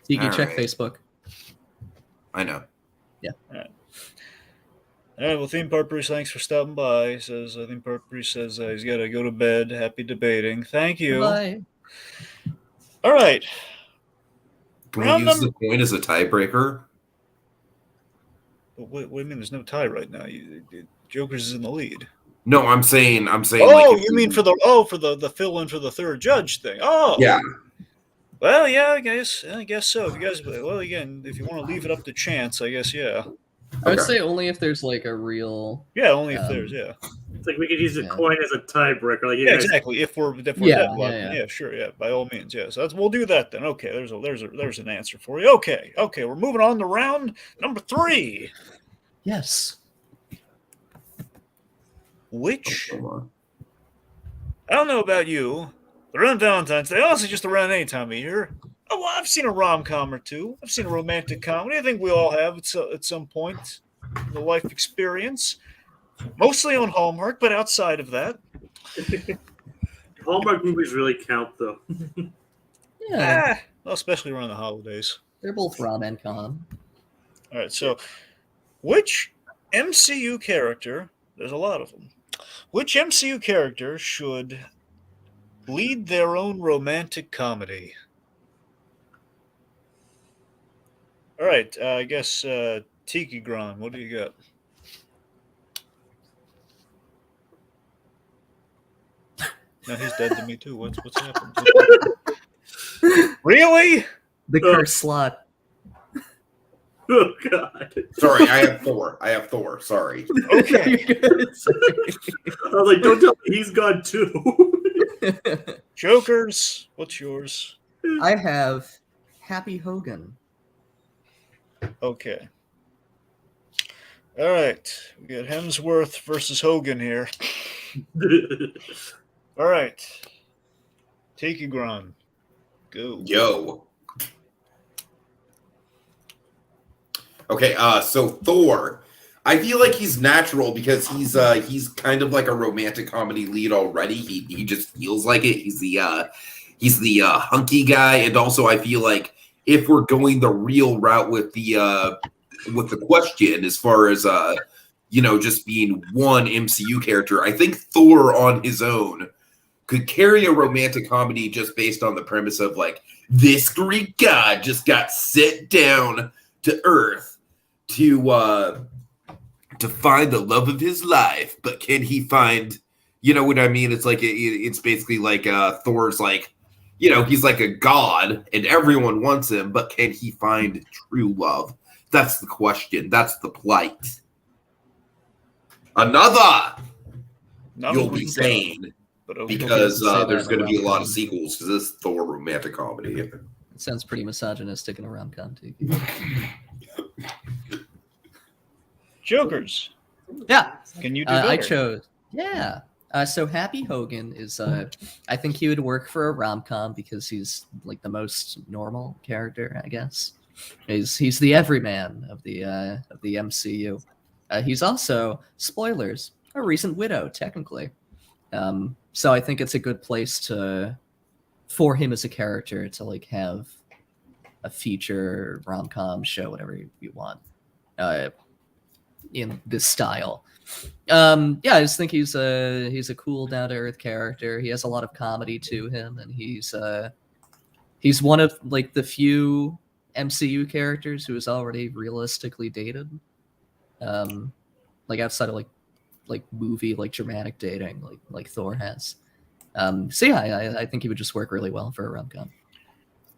Tiki,
All
check
right.
Facebook.
I know.
All right. Well, Theme Park Bruce, thanks for stopping by. He says, Theme Park Bruce says he's got to go to bed. Happy debating. Thank you.
Bye.
All right.
Can we
Round
use
number.
the coin as a tiebreaker?
What do you mean? There's no tie right now. Joker's is in the lead.
No, I'm saying.
Oh,
like,
you mean for the fill-in for the third judge thing? Oh,
yeah.
Well, yeah, I guess so. If you guys, well, again, if you want to leave it up to chance, I guess, yeah.
I would
Okay.
say only if there's like a real.
Yeah, only if there's, yeah.
it's like we could use a
Yeah.
coin as a tiebreaker. Like you
Yeah,
guys,
exactly. If we're
Yeah,
deadlocked,
yeah.
yeah, sure, yeah, by all means, yeah. So we'll do that then. Okay, there's an answer for you. Okay, we're moving on to round number 3.
Yes.
Which
Hold on.
I don't know about you, but around Valentine's Day, also just around any time of year. Oh, well, I've seen a rom-com or two. I've seen a romantic comedy. I think we all have at some point in the life experience. Mostly on Hallmark, but outside of that,
Hallmark movies really count, though.
Yeah,
well, especially around the holidays.
they're both rom and com.
All right, so which MCU character, there's a lot of them, which MCU character should lead their own romantic comedy? All right, I guess Tiki Gron, what do you got? No, he's dead to me too. What's happened? Really?
The curse slot.
Oh God!
Sorry, I have Thor. Sorry.
Okay.
I was like, don't tell me he's gone too.
Jokers, what's yours?
I have Happy Hogan.
Okay. All right. We got Hemsworth versus Hogan here. All right. Tiki Gron. Go.
Yo. Okay, so Thor, I feel like he's natural because he's kind of like a romantic comedy lead already. He just feels like it. He's the hunky guy, and also I feel like if we're going the real route with the question as far as just being one MCU character, I think Thor on his own could carry a romantic comedy just based on the premise of like this Greek god just got sent down to Earth to find the love of his life, but can he find, you know what I mean? It's like it's basically like Thor's like, he's like a god and everyone wants him, but can he find true love? That's the question. That's the plight. Another,
Not
you'll
a
be
week,
saying,
but okay.
because
say that
there's
in a
going to be a lot
rom-com.
of sequels to this Thor romantic comedy.
It sounds pretty misogynistic in a rom-com too.
Jokers.
Yeah.
Can you do
I
better?
chose. Yeah. So Happy Hogan is. I think he would work for a rom-com because he's like the most normal character, I guess. He's the everyman of the MCU. He's also, spoilers, a recent widow technically. So I think it's a good place for him as a character to like have a feature rom-com show, whatever you want, in this style. I just think he's a cool, down-to-earth character. He has a lot of comedy to him, and he's one of like the few MCU characters who is already realistically dated. Like outside of like movie, like dramatic dating, like Thor has. I think he would just work really well for a rom-com.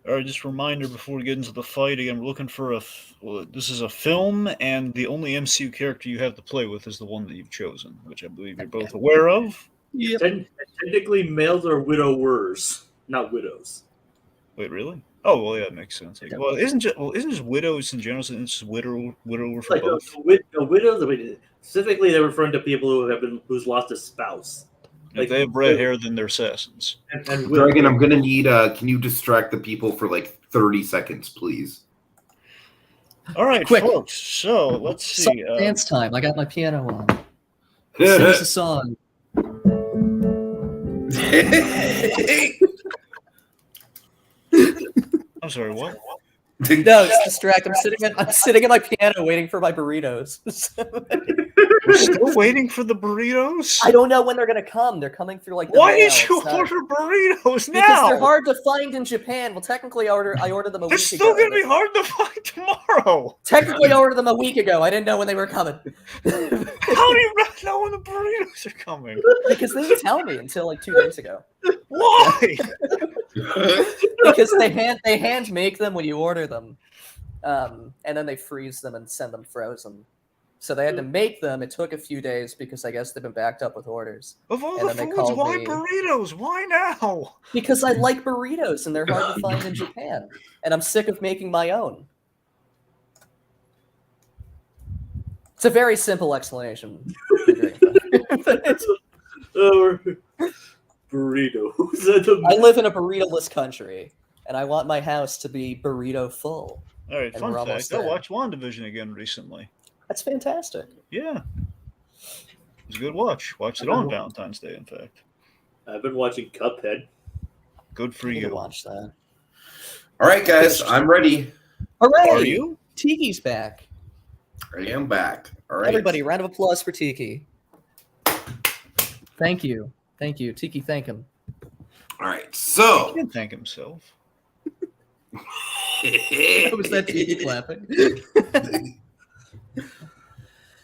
All right, just a reminder before we get into the fight again, we're looking for this is a film, and the only MCU character you have to play with is the one that you've chosen, which I believe you're both aware of.
Yep.
Technically, males are widowers, not widows.
Wait, really? Oh well, yeah, that makes sense. Like, well, isn't just widows in general? Isn't just widower for
Like
both?
the widows, specifically, they're referring to people who's lost a spouse.
If they have red hair, then they're assassins.
And
Dragon, I'm gonna need. Can you distract the people for like 30 seconds, please?
All right,
Quick.
folks. So let's see.
Song dance time. I got my piano on. Sing us a song.
I'm sorry. What?
No, it's distract. I'm sitting at my piano waiting for my burritos.
We're still waiting for the burritos.
I don't know when they're gonna come. They're coming through like.
Why did you order burritos now?
Because they're hard to find in Japan. Well, technically, I ordered them a
They're
week ago.
still gonna be hard to find tomorrow.
Technically, I ordered them a week ago. I didn't know when they were coming.
How do you not know when the burritos are coming?
Because they didn't tell me until like 2 days ago.
Why?
Because they hand make them when you order them, and then they freeze them and send them frozen. So they had to make them. It took a few days because I guess they've been backed up with orders.
Of all
And
the
then they
foods,
called
why
me-
burritos? Why now?
Because I like burritos and they're hard to find in Japan, and I'm sick of making my own. It's a very simple explanation.
Burritos.
I live in a burrito-less country, and I want my house to be burrito full.
All right,
And
fun
we're
fact.
almost
I
there.
watched WandaVision again recently.
That's fantastic.
Yeah. It was a good watch. Watched it on Valentine's Day, in fact.
I've been watching Cuphead.
Good for
I need to
you.
watch that.
All right, guys, I'm ready.
Hooray!
Are you?
Tiki's back.
I am back. All right.
Everybody, round of applause for Tiki. Thank you. Thank you. Tiki, thank him.
All right.
He
So.
didn't thank himself.
Was that Tiki clapping?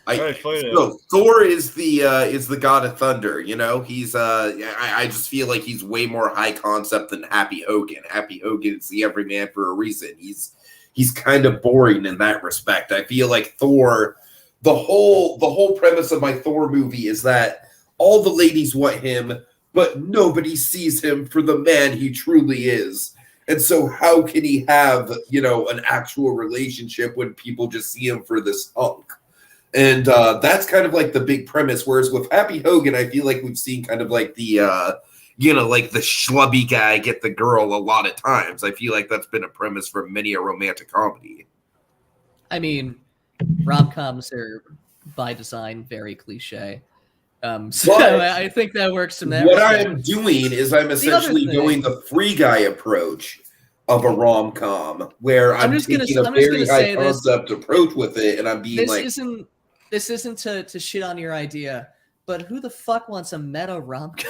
All right, fight it.
So Thor is the god of thunder. You know, he's I just feel like he's way more high concept than Happy Hogan. Happy Hogan is the everyman for a reason. He's kind of boring in that respect. I feel like Thor, the whole premise of my Thor movie is that all the ladies want him, but nobody sees him for the man he truly is. And so how can he have, an actual relationship when people just see him for this hunk? And that's kind of like the big premise. Whereas with Happy Hogan, I feel like we've seen kind of like the, like the schlubby guy get the girl a lot of times. I feel like that's been a premise for many a romantic comedy.
I mean, rom-coms are by design very cliche. So
But
I think that works in that
What
respect.
I'm doing is I'm essentially
thing-
going the free guy approach of a rom-com, where I'm
just gonna-
taking a
I'm just
very
gonna
high
say this.
concept approach with it, and I'm being
This isn't to shit on your idea, but who the fuck wants a meta rom-com?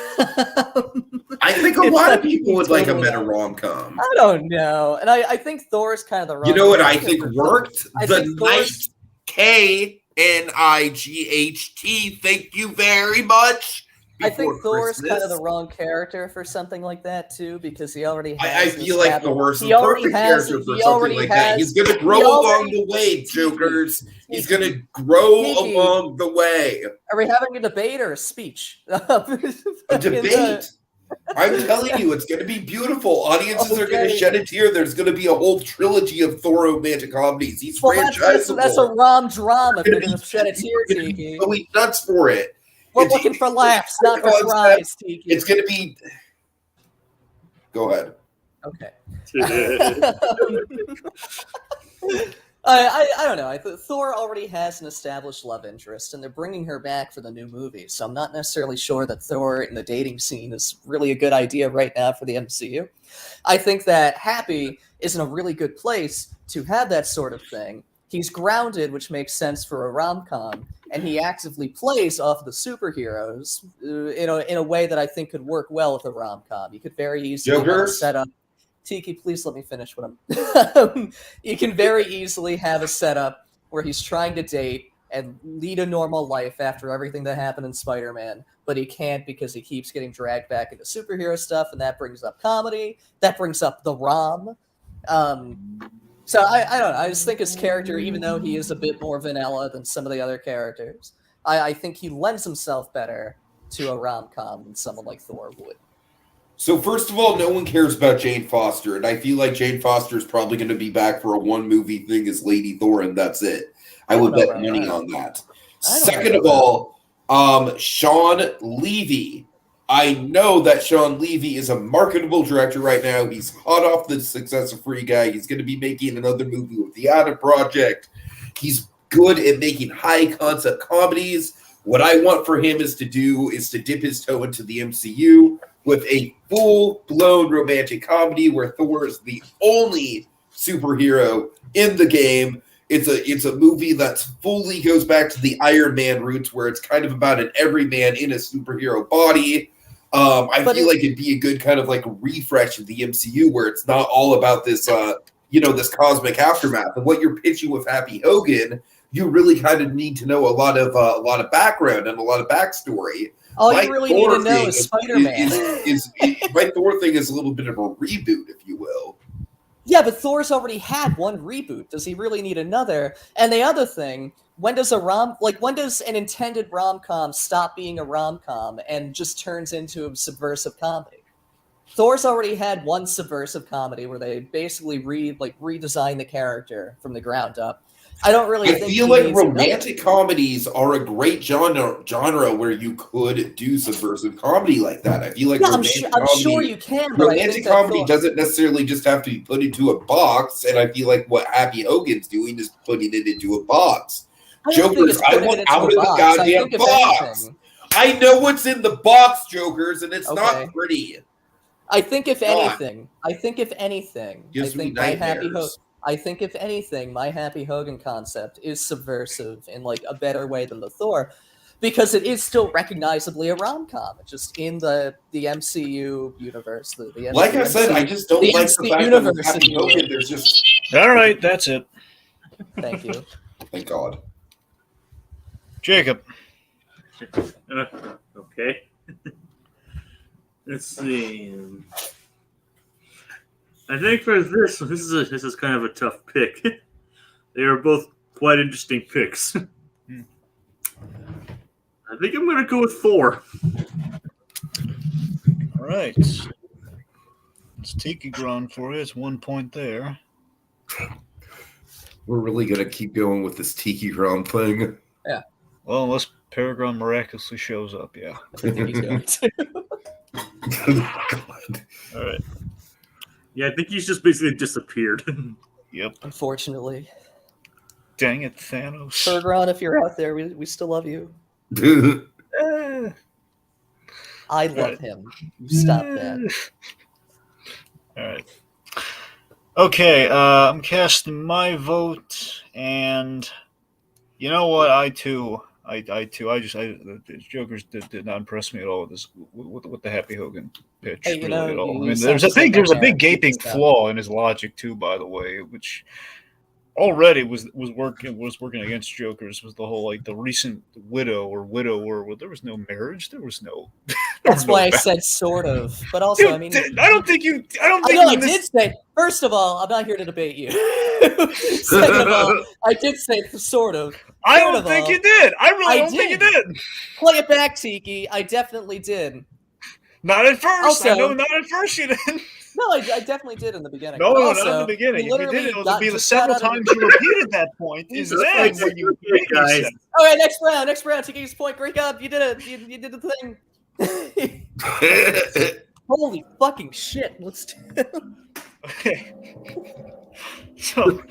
I think a
If
lot of
that
people would
totally
like a meta
not.
rom-com.
I don't know, and I think Thor's kind of the wrong.
You know what I
character
think
for
worked?
I
The
think
Night
Thor's-
Knight. Thank you very much.
I think
Before
Thor's kind of
Christmas.
the wrong character for something like that too, because he already has.
I
an
feel like
established-
Thor's the
he already
perfect
has-
character for
he
something
already
like that.
has-
He's going to
he
grow along
already-
the way, Jokers. He's
Tiki.
going to grow
Tiki.
along the way.
Are we having a debate or a speech?
A debate. I'm telling you, it's going to be beautiful. Audiences are going to
Okay.
shed a tear. There's going to be a whole trilogy of Thor romantic comedies. He's
Well, that's a
franchisable.
rom drama. If
Gonna
you're going to shed a tear,
We're gonna be
Tiki.
going nuts for it.
We're
It's-
looking for laughs, not for
Concept.
cries, Tiki.
It's going to be. Go ahead.
Okay. I don't know. Thor already has an established love interest, and they're bringing her back for the new movie. So I'm not necessarily sure that Thor in the dating scene is really a good idea right now for the MCU. I think that Happy is in a really good place to have that sort of thing. He's grounded, which makes sense for a rom-com, and he actively plays off of the superheroes in a way that I think could work well with a rom-com. You could very easily have a
Jokers?
setup. Tiki, please let me finish what I'm. You can very easily have a setup where he's trying to date and lead a normal life after everything that happened in Spider-Man, but he can't because he keeps getting dragged back into superhero stuff, and that brings up comedy. That brings up the rom. So I don't know. I just think his character, even though he is a bit more vanilla than some of the other characters, I think he lends himself better to a rom-com than someone like Thor would.
So first of all, no one cares about Jane Foster, and I feel like Jane Foster is probably going to be back for a one-movie thing as Lady Thor, and that's it. I would bet money on that. Second of all, Sean Levy. I know that Sean Levy is a marketable director right now. He's hot off the success of Free Guy. He's going to be making another movie with the Adam Project. He's good at making high-concept comedies. What I want for him is to dip his toe into the MCU with a full-blown romantic comedy where Thor is the only superhero in the game. It's a movie that fully goes back to the Iron Man roots, where it's kind of about an everyman in a superhero body. I feel like it'd be a good kind of like refresh of the MCU, where it's not all about this, this cosmic aftermath. And what you're pitching with Happy Hogan, you really kind of need to know a lot of background and a lot of backstory.
All you really need to know is Spider-Man.
My Thor thing is a little bit of a reboot, if you will.
Yeah, but Thor's already had one reboot. Does he really need another? And the other thing, when does an intended rom-com stop being a rom-com and just turns into a subversive comedy? Thor's already had one subversive comedy where they basically redesigned the character from the ground up. I don't really think
feel like romantic comedies are a great genre where you could do subversive comedy like that. I feel like
I'm sure you can. But
romantic comedy doesn't necessarily just have to be put into a box, and I feel like what Happy Hogan's doing is putting it into a box. Jokers, I want out of the goddamn box. I know what's in the box, Jokers, and it's not pretty.
I think if anything, my Happy Hogan concept is subversive in like a better way than the Thor, because it is still recognizably a rom-com. It's just in the MCU universe.
Like I said, I just don't like the fact that with Happy Hogan, there's just...
All right, that's it.
Thank you.
Thank God.
Jacob.
Okay. Let's see. I think for this is kind of a tough pick. They are both quite interesting picks. I think I'm going to go with 4.
All right. It's Tiki Gron for you. It's 1 point there.
We're really going to keep going with this Tiki Gron thing.
Yeah.
Well, unless PerGron miraculously shows up, yeah.
I think he's going to.
God.
All right.
Yeah, I think he's just basically disappeared.
Yep.
Unfortunately.
Dang it, Thanos.
PerGron, if you're out there, we still love you. I love him. Stop that.
All right. Okay, I'm casting my vote, and you know what? I too. The Jokers did not impress me at all with the Happy Hogan pitch,
Hey,
really at all. I mean,
there's
a big gaping flaw in his logic too, by the way, which already was working against Jokers. Was the whole like the recent widower where there was no marriage, there was no.
That's why I said sort of, but also
Dude,
I mean,
I
did say. First of all, I'm not here to debate you. Second of all, I did say sort of.
I don't think you did. I really don't think you did.
Play it back, Tiki. I definitely did.
Not at first.
Also,
I know not at first you did.
No, I definitely did in the beginning.
No,
also,
not in the beginning. If you did it would be the
just
several times you repeated that point. Is then when you
guys.
All right, next round. Tiki's point. Great job. You did it. You did the thing. Holy fucking shit. Let's do it.
Okay. So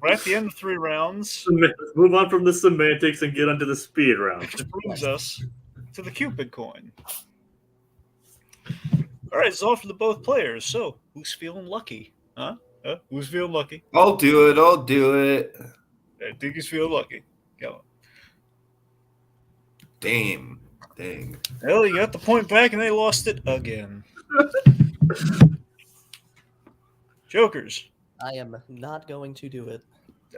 we're at the end of 3 rounds.
Let's move on from the semantics and get onto the speed round.
Which brings us to the Cupid coin. All right, it's off to both players. So who's feeling lucky? Huh? Who's feeling lucky?
I'll do it.
I think he's feeling lucky. Go on.
Dang.
Well, you got the point back, and they lost it again. Jokers.
I am not going to do it.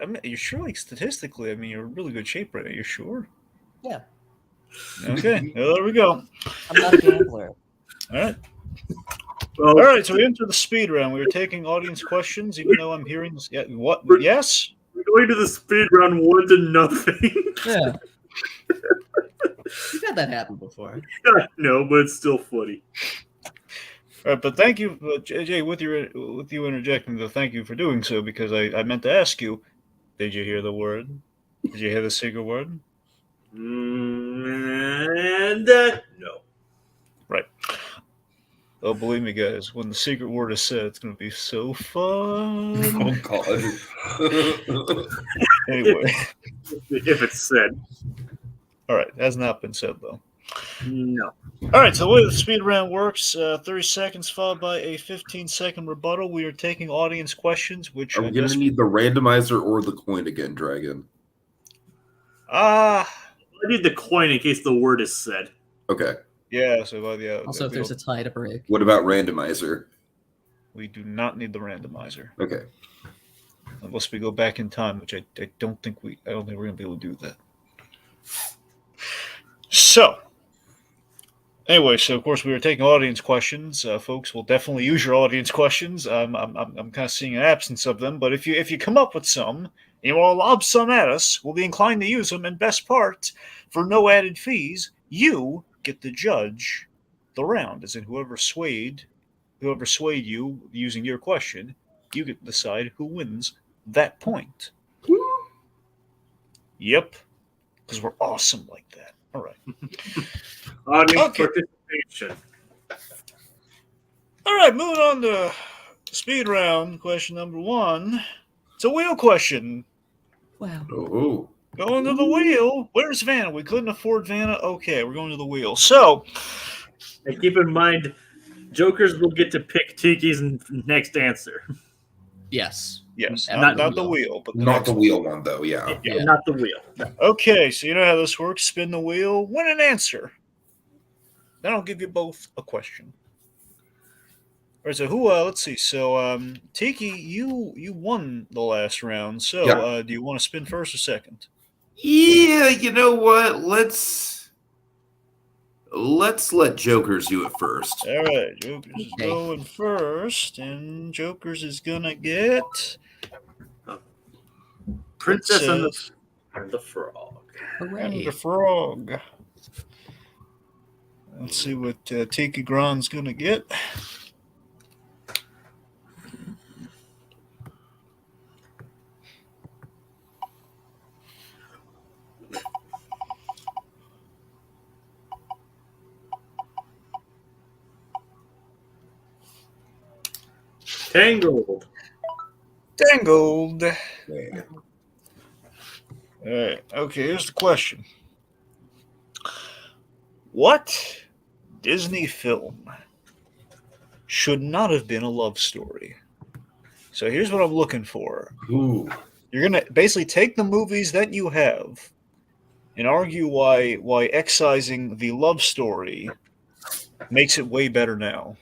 I mean, you're sure, like statistically, I mean, you're in really good shape right now. You're sure?
Yeah.
Okay. Well, there we go.
I'm not a gambler.
All right.
Well,
All right. So we enter the speed round. We were taking audience questions, even though I'm hearing this. Yeah. What? Yes.
We're going to the speed round 1-0.
Yeah. You've had that happen before.
No, but it's still funny.
right, but thank you, JJ, with you interjecting, though. Thank you for doing so because I meant to ask you. Did you hear the word? Did you hear the secret word?
And no.
Right. Oh, believe me, guys, when the secret word is said, it's going to be so fun.
Oh God.
Anyway,
If it's said.
all right, has not been said though.
No.
All right, so the way the speed round works, 30 seconds followed by a 15-second rebuttal. We are taking audience questions, which
Are we going to need the randomizer or the coin again, Dragon?
I need the coin in case the word is said.
Okay.
Yeah, so by the
Also, if there's a tie to break.
What about randomizer?
we do not need the randomizer
Okay.
unless we go back in time, which I don't think we're going to be able to do that. So, anyway, so of course we were taking audience questions. Folks will definitely use your audience questions. I'm kind of seeing an absence of them, but if you come up with some, you want to lob some at us, we'll be inclined to use them. And best part, for no added fees, you get to judge the round, as in whoever swayed you using your question, you get to decide who wins that point. Yep, because we're awesome like that. All right.
Audience
Okay.
participation.
All right, moving on to speed round question number 1. It's a wheel question.
Wow.
Oh.
Going to the wheel. Where's Vanna? We couldn't afford Vanna. Okay, we're going to the wheel. So,
And keep in mind, jokers will get to pick Tiki's next answer.
Yes.
yes,
And
not the wheel, but the
Not
next
the
one.
wheel one, though, yeah.
Yeah.
Not the wheel. No.
Okay, so you know how this works. Spin the wheel, win an answer. Then I'll give you both a question. All right, so who? Let's see. So, Tiki, you won the last round. So,
Yeah.
do you want to spin first or second?
Yeah, you know what? Let's let Jokers do it first.
All right, Jokers is going first, and Jokers is gonna get
Princess and
Princess
the Frog.
and
Hooray.
the Frog. Let's see what Tiki Gron's gonna get.
Tangled.
Tangled.
Yeah.
All right. Okay, here's the question. What Disney film should not have been a love story? So here's what I'm looking for.
Ooh.
You're going to basically take the movies that you have and argue why excising the love story makes it way better now.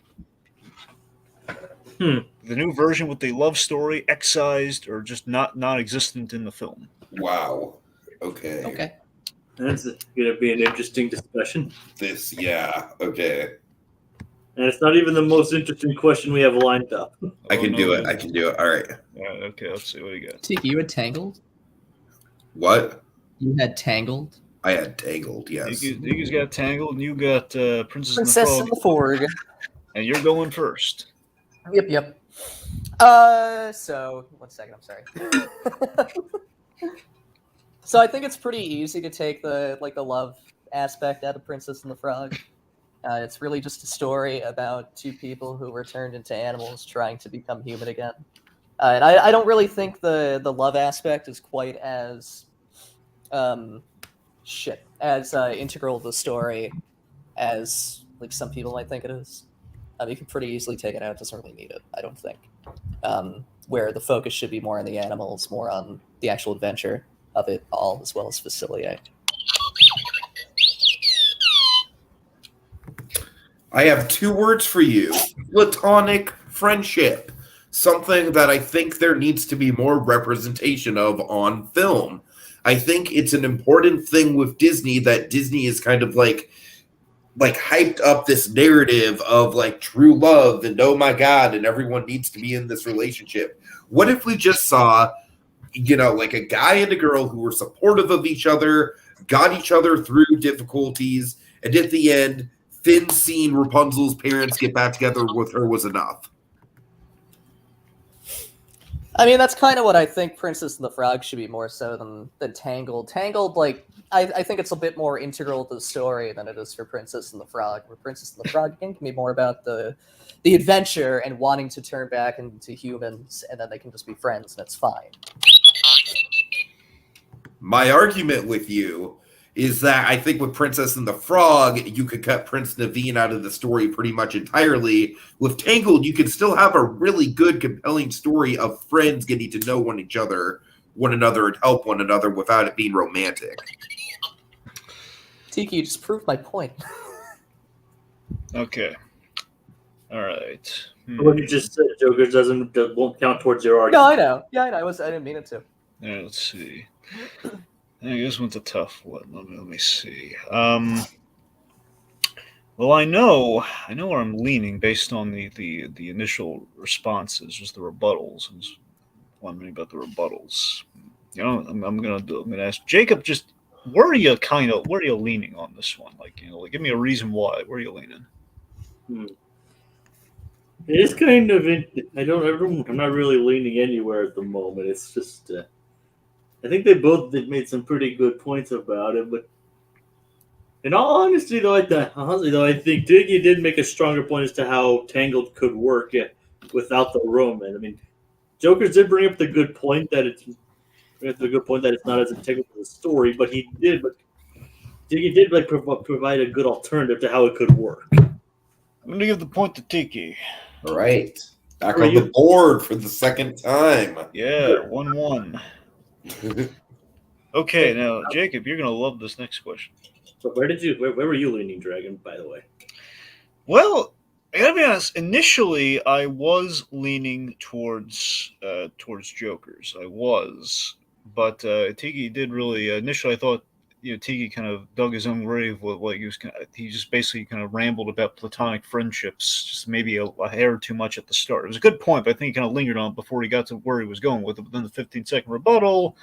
The new version with the love story excised or just not non-existent in the film.
Wow. Okay.
Okay.
That's going to be an interesting discussion.
This, yeah. Okay.
And it's not even the most interesting question we have lined up.
I can
no,
do it.
no.
I can do it. All right.
All right, okay, let's see what do you got.
Tiki, you had Tangled?
What?
You had Tangled?
I had Tangled, yes.
Tiki's got Tangled, and you got Princess and
Princess
the
and
Frog,
the Frog.
and you're going first.
Yep. So 1 second, I'm sorry. So I think it's pretty easy to take the love aspect out of Princess and the Frog. It's really just a story about two people who were turned into animals trying to become human again. And I don't really think the love aspect is quite as integral to the story as like some people might think it is. You can pretty easily take it out. It doesn't really need it, I don't think. Where the focus should be more on the animals, more on the actual adventure of it all, as well as Facilier.
I have 2 words for you. Platonic friendship. Something that I think there needs to be more representation of on film. I think it's an important thing with Disney that Disney is kind of like hyped up this narrative of like true love and oh my God, and everyone needs to be in this relationship. What if we just saw, like a guy and a girl who were supportive of each other, got each other through difficulties, and at the end Finn seeing Rapunzel's parents get back together with her was enough.
I mean, that's kind of what I think Princess and the Frog should be more so than Tangled. Tangled, like, I think it's a bit more integral to the story than it is for Princess and the Frog. Where Princess and the Frog can be more about the adventure and wanting to turn back into humans, and then they can just be friends, and it's fine.
My argument with you is that I think with Princess and the Frog, you could cut Prince Naveen out of the story pretty much entirely. With Tangled, you can still have a really good, compelling story of friends getting to know one another, and help one another without it being romantic.
Tiki, you just proved my point.
Okay. All right.
What you just said, Joker, won't count towards your
No,
argument.
I know. Yeah, I know. I didn't mean it to.
Yeah, let's see. I think this one's a tough one. Let me see. Well, I know where I'm leaning based on the initial responses, just the rebuttals. I was wondering about the rebuttals. You know, I'm gonna ask Jacob. Just where are you leaning on this one? Like, give me a reason why. Where are you leaning?
It is kind of. I'm not really leaning anywhere at the moment. It's just. I think they made some pretty good points about it, but in all honesty, though, I think Diggy did make a stronger point as to how Tangled could work without the romance. I mean, Joker's did bring up the good point that it's not as integral to the story, but Diggy did provide a good alternative to how it could work.
I'm going to give the point to Tiki.
All right. Back on the board for the second time.
Yeah, 1-1. Okay, now Jacob, you're gonna love this next question.
So where were you leaning, Dragon? By the way.
Well, I gotta be honest. Initially, I was leaning towards Jokers. I was, but Tiki did really. Initially, I thought Tiki kind of dug his own grave with like he just basically kind of rambled about platonic friendships, just maybe a hair too much at the start. It was a good point, but I think he kind of lingered on it before he got to where he was going with it. But then the 15-second rebuttal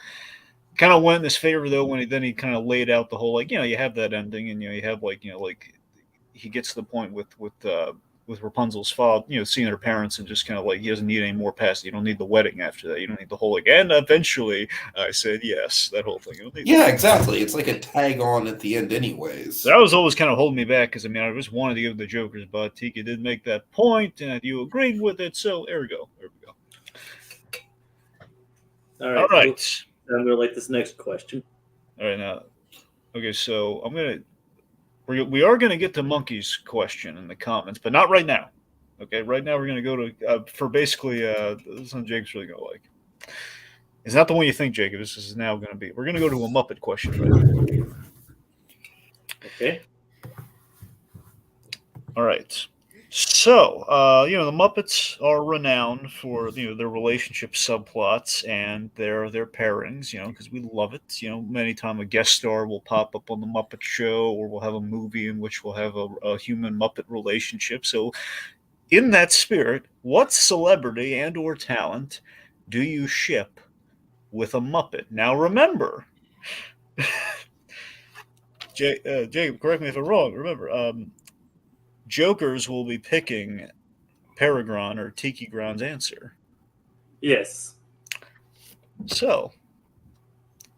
kind of went in his favor though when he kind of laid out the whole like you have that ending and you have like he gets to the point with Rapunzel's father, seeing her parents and just kind of like he doesn't need any more past. You don't need the wedding after that. You don't need the whole like. And eventually, I said yes. That whole thing.
Yeah, exactly. It's like a tag on at the end, anyways.
That was always kind of holding me back because I just wanted to give the Jokers, but Tika did make that point, and you agreed with it. So there we go.
All right. I'm gonna like this next question.
All right now. Okay, so we are going to get to Monkey's question in the comments, but not right now. Okay, right now we're going to go to for basically this one Jake's really going to like. It's not the one you think, Jacob. This is now going to be. We're going to go to a Muppet question right now.
Okay.
All right. So, the Muppets are renowned for their relationship subplots and their pairings. Because we love it. Many times a guest star will pop up on the Muppet Show, or we'll have a movie in which we'll have a human Muppet relationship. So, in that spirit, what celebrity and/or talent do you ship with a Muppet? Now, remember, Jacob, correct me if I'm wrong. Remember, Jokers will be picking PerGron or Tiki Gron's answer.
Yes.
So,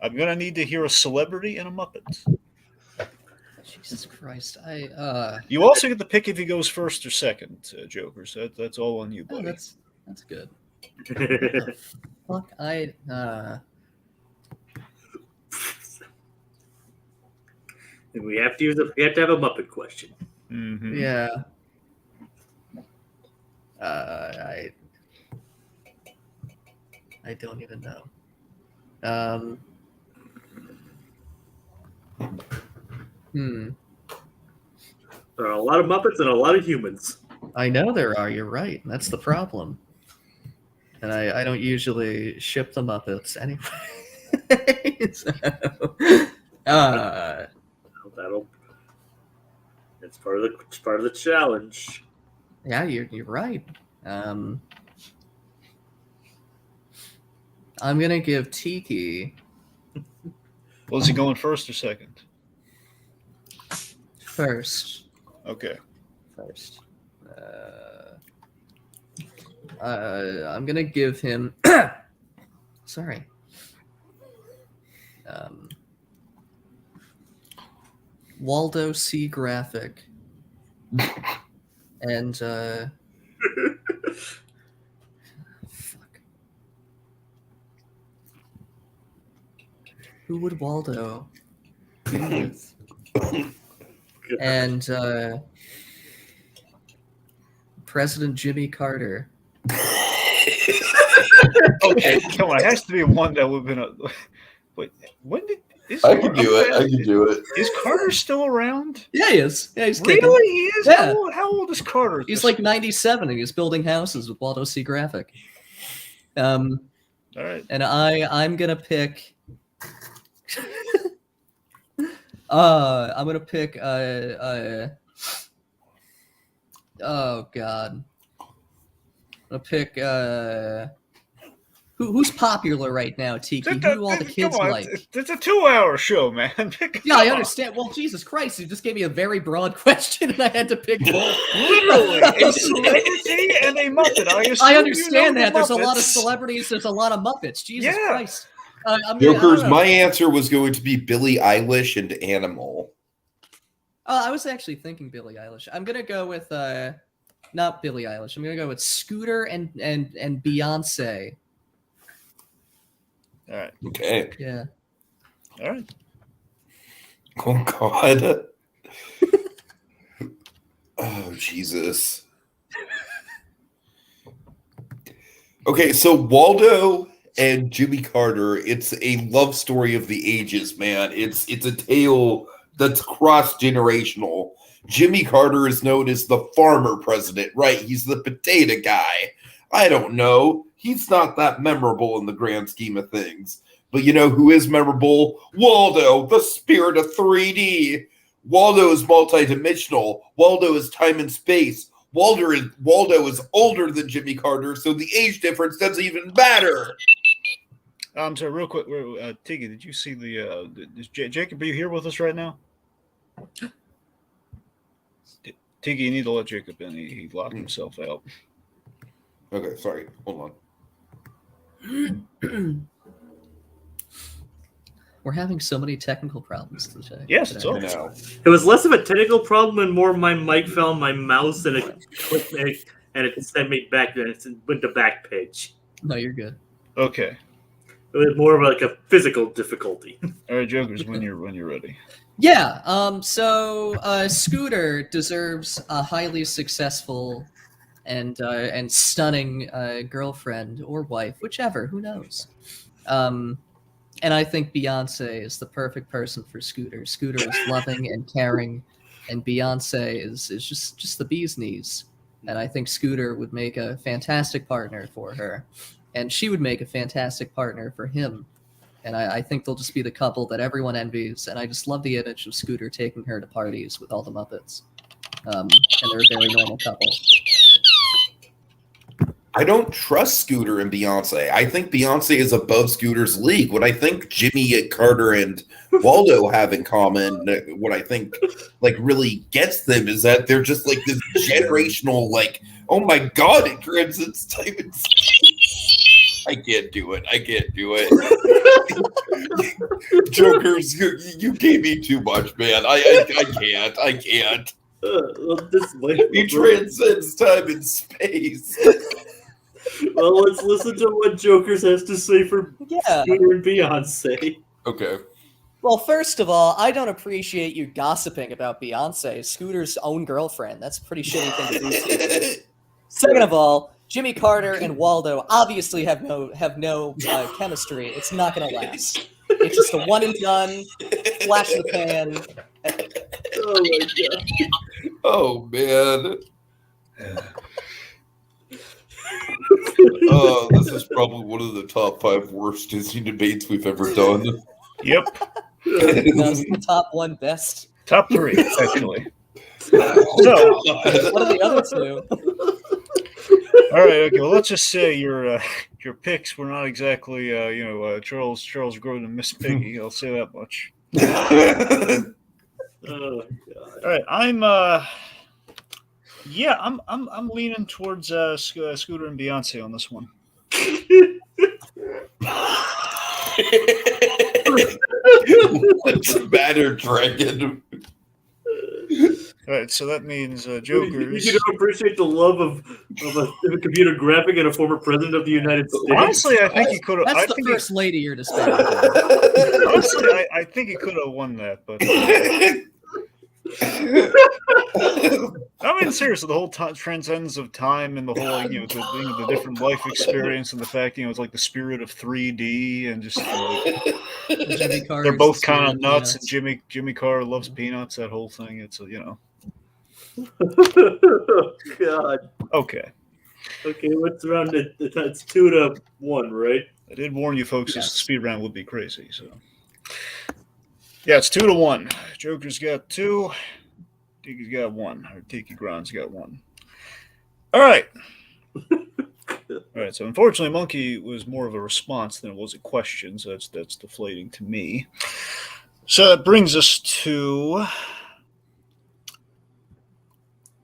I'm going to need to hear a celebrity and a Muppet.
Jesus Christ.
You also get to pick if he goes first or second, Jokers. That's all on you, buddy.
Oh, that's good. Fuck,
We have to have a Muppet question.
Mm-hmm.
Yeah. I don't even know.
There are a lot of Muppets and a lot of humans.
I know there are. You're right. That's the problem. And I don't usually ship the Muppets anyway.
It's part of the challenge.
Yeah, you're right. I'm gonna give Tiki.
Was he going first or second?
First.
Okay.
First. I'm gonna give him. Sorry. Waldo C. Graphic. And fuck. Who would Waldo be with? And President Jimmy Carter.
Okay, come on. It has to be one that would have been a. Wait, when did.
I can do it. I can do it.
Is Carter still around?
Yeah, he is. Yeah, he's kicking.
Really? He is?
Yeah.
How old is Carter?
He's like 97 and he's building houses with Waldo C. Graphic.
All right.
And I'm gonna pick. I'm gonna pick. Oh God. I'm gonna pick. Who's popular right now, Tiki? Who do all the kids
come on,
like?
It's a 2-hour show, man.
Yeah, I understand. Well, Jesus Christ, you just gave me a very broad question, and I had to pick both.
Literally, a celebrity and a Muppet.
I understand that.
The
There's a lot of
Muppets.
celebrities. There's a lot of Muppets. Jesus
Yeah.
Christ.
Jokers, my answer was going to be Billie Eilish and Animal.
I was actually thinking Billie Eilish. I'm gonna go with not Billie Eilish. I'm gonna go with Scooter and Beyonce.
All right.
Okay.
Yeah.
All right.
Oh God. Oh Jesus. Okay, so Waldo and Jimmy Carter, it's a love story of the ages, man. It's a tale that's cross-generational. Jimmy Carter is known as the farmer president, right? He's the potato guy. I don't know. He's not that memorable in the grand scheme of things. But you know who is memorable? Waldo, the spirit of 3D. Waldo is multidimensional. Waldo is time and space. Waldo is older than Jimmy Carter, so the age difference doesn't even matter.
I'm sorry, real quick, Tiki, did you see is Jacob, are you here with us right now? Tiki, you need to let Jacob in. He locked himself out.
Okay, sorry. Hold on.
We're having so many technical problems today.
Yes, it's all.
No.
It was less of a technical problem and more my mic fell on my mouse and it clicked and it sent me back and it went to back page.
No, you're good.
Okay.
It was more of like a physical difficulty.
All right, Jokers, when you're ready.
Yeah. So Scooter deserves a highly successful and stunning girlfriend or wife, whichever. Who knows? And I think Beyonce is the perfect person for Scooter. Scooter is loving and caring, and Beyonce is just the bee's knees. And I think Scooter would make a fantastic partner for her, and she would make a fantastic partner for him. And I think they'll just be the couple that everyone envies. And I just love the image of Scooter taking her to parties with all the Muppets. And they're a very normal couple.
I don't trust Scooter and Beyonce. I think Beyonce is above Scooter's league. What I think Jimmy Carter and Waldo have in common, what I think like really gets them is that they're just like this generational, like, oh my God, it transcends time and space. I can't do it. Jokers, you gave me too much, man. I can't. He transcends time and space.
Well, let's listen to what Jokers has to say for Scooter and Beyonce.
Okay.
Well, first of all, I don't appreciate you gossiping about Beyonce, Scooter's own girlfriend. That's a pretty shitty thing to do. Second of all, Jimmy Carter and Waldo obviously have no chemistry. It's not going to last. It's just a one and done, flash in the pan.
Oh my God.
Oh man. This is probably one of the top 5 worst Disney debates we've ever done.
Yep.
That's the top 1 best.
Top 3, actually. So,
what are the other 2?
All right. Okay. Well, let's just say your picks were not exactly, Charles Grodin and Miss Piggy. I'll say that much.
Oh God.
All right. Yeah, I'm leaning towards Scooter and Beyonce on this one.
What's the matter, Dragon?
All right, so that means
You
Jokers.
don't appreciate the love of a computer graphic and a former president of the United States.
Honestly, I think he could have.
That's the first lady you're disparaging.
Honestly, I think he could have won that, but I mean, seriously, the whole transcendence of time and the whole, like, the different life experience and the fact, it's like the spirit of 3D and just
Jimmy Carter's
they're both kind of
spirit,
nuts,
yes.
and Jimmy Carter loves peanuts. That whole thing, it's
Oh, God.
Okay.
Okay, what's around it? It's 2-1, right?
I did warn you folks,
Yes.
this speed round would be crazy. So yeah, it's 2-1. Joker's got 2. Tiki's got 1. Or Tiki Gron's got 1. All right. All right. So unfortunately, Monkey was more of a response than it was a question. So that's deflating to me. So that brings us to.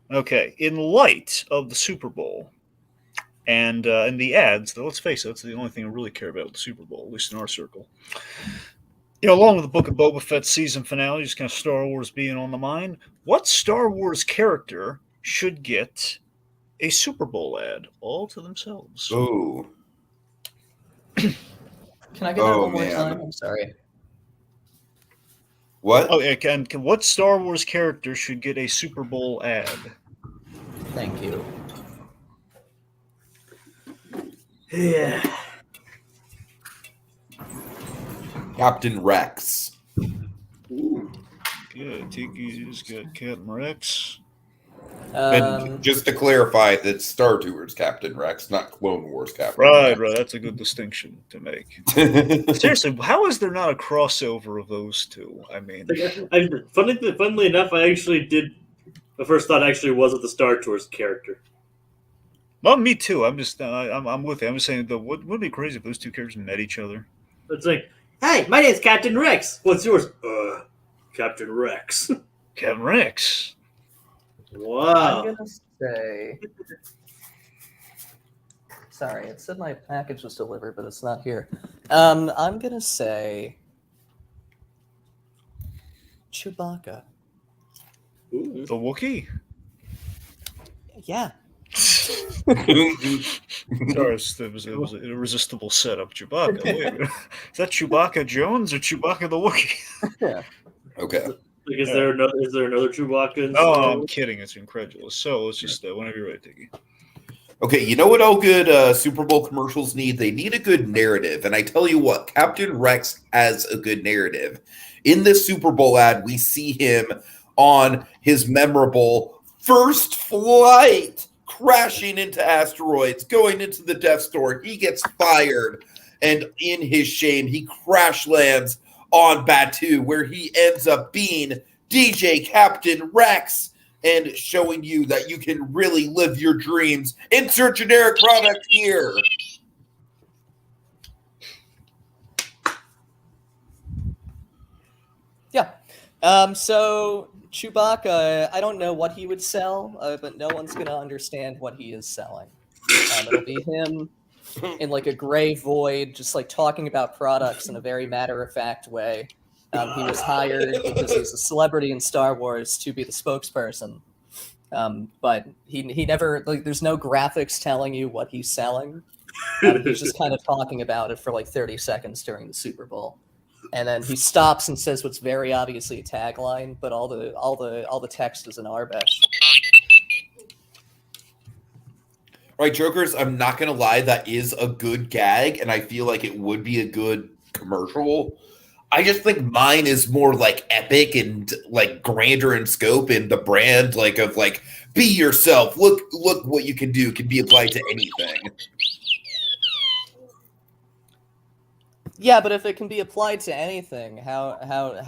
Okay, in light of the Super Bowl and the ads, though, let's face it, that's the only thing I really care about with the Super Bowl, at least in our circle. Along with the Book of Boba Fett season finale, just kind of Star Wars being on the mind, what Star Wars character should get a Super Bowl ad all to themselves?
Ooh.
Can I get that one more time? I'm sorry.
What?
Oh, yeah, can what Star Wars character should get a Super Bowl ad?
Thank you.
Yeah.
Captain Rex.
Ooh.
Good. Tiki's got Captain Rex.
And just to clarify, that's Star Tours Captain Rex, not Clone Wars Captain
Right.
Rex.
That's a good distinction to make. Seriously, how is there not a crossover of those two? I mean,
Funnily enough, I actually did. The first thought actually was of the Star Tours character.
well, me too. I'm just, I'm with you. I'm just saying, though, wouldn't it be crazy if those two characters met each other?
It's like, hey, my name's Captain Rex. What's yours? Captain Rex.
Captain Rex.
Wow.
I'm gonna say. Sorry, it said my package was delivered, but it's not here. I'm gonna say Chewbacca.
Ooh.
The Wookiee?
Yeah.
Sorry, it was an irresistible setup. Chewbacca. Wait a minute. Is that Chewbacca Jones or Chewbacca the Wookiee?
Yeah.
Okay.
Like, is there another Chewbacca? In
Oh,
Star
I'm
Wars?
kidding. It's incredulous. So let's just, whenever you're ready, Tiki.
Okay, you know what all good Super Bowl commercials need? They need a good narrative. And I tell you what, Captain Rex has a good narrative. In this Super Bowl ad, we see him on his memorable first flight, crashing into asteroids, going into the Death Star. He gets fired. And in his shame, he crash lands on Batu, where he ends up being DJ Captain Rex, and showing you that you can really live your dreams. Insert generic product here.
Yeah. So Chewbacca, I don't know what he would sell, but no one's gonna understand what he is selling. It'll be him in like a gray void, just like talking about products in a very matter-of-fact way. He was hired because he's a celebrity in Star Wars to be the spokesperson. But he never, like, there's no graphics telling you what he's selling. He's just kind of talking about it for like 30 seconds during the Super Bowl. And then he stops and says what's very obviously a tagline, but all the text is in Arbesh.
Right, Jokers, I'm not going to lie, that is a good gag, and I feel like it would be a good commercial. I just think mine is more like epic and like grander in scope, and the brand like of like be yourself. Look what you can do can be applied to anything.
Yeah, but if it can be applied to anything, how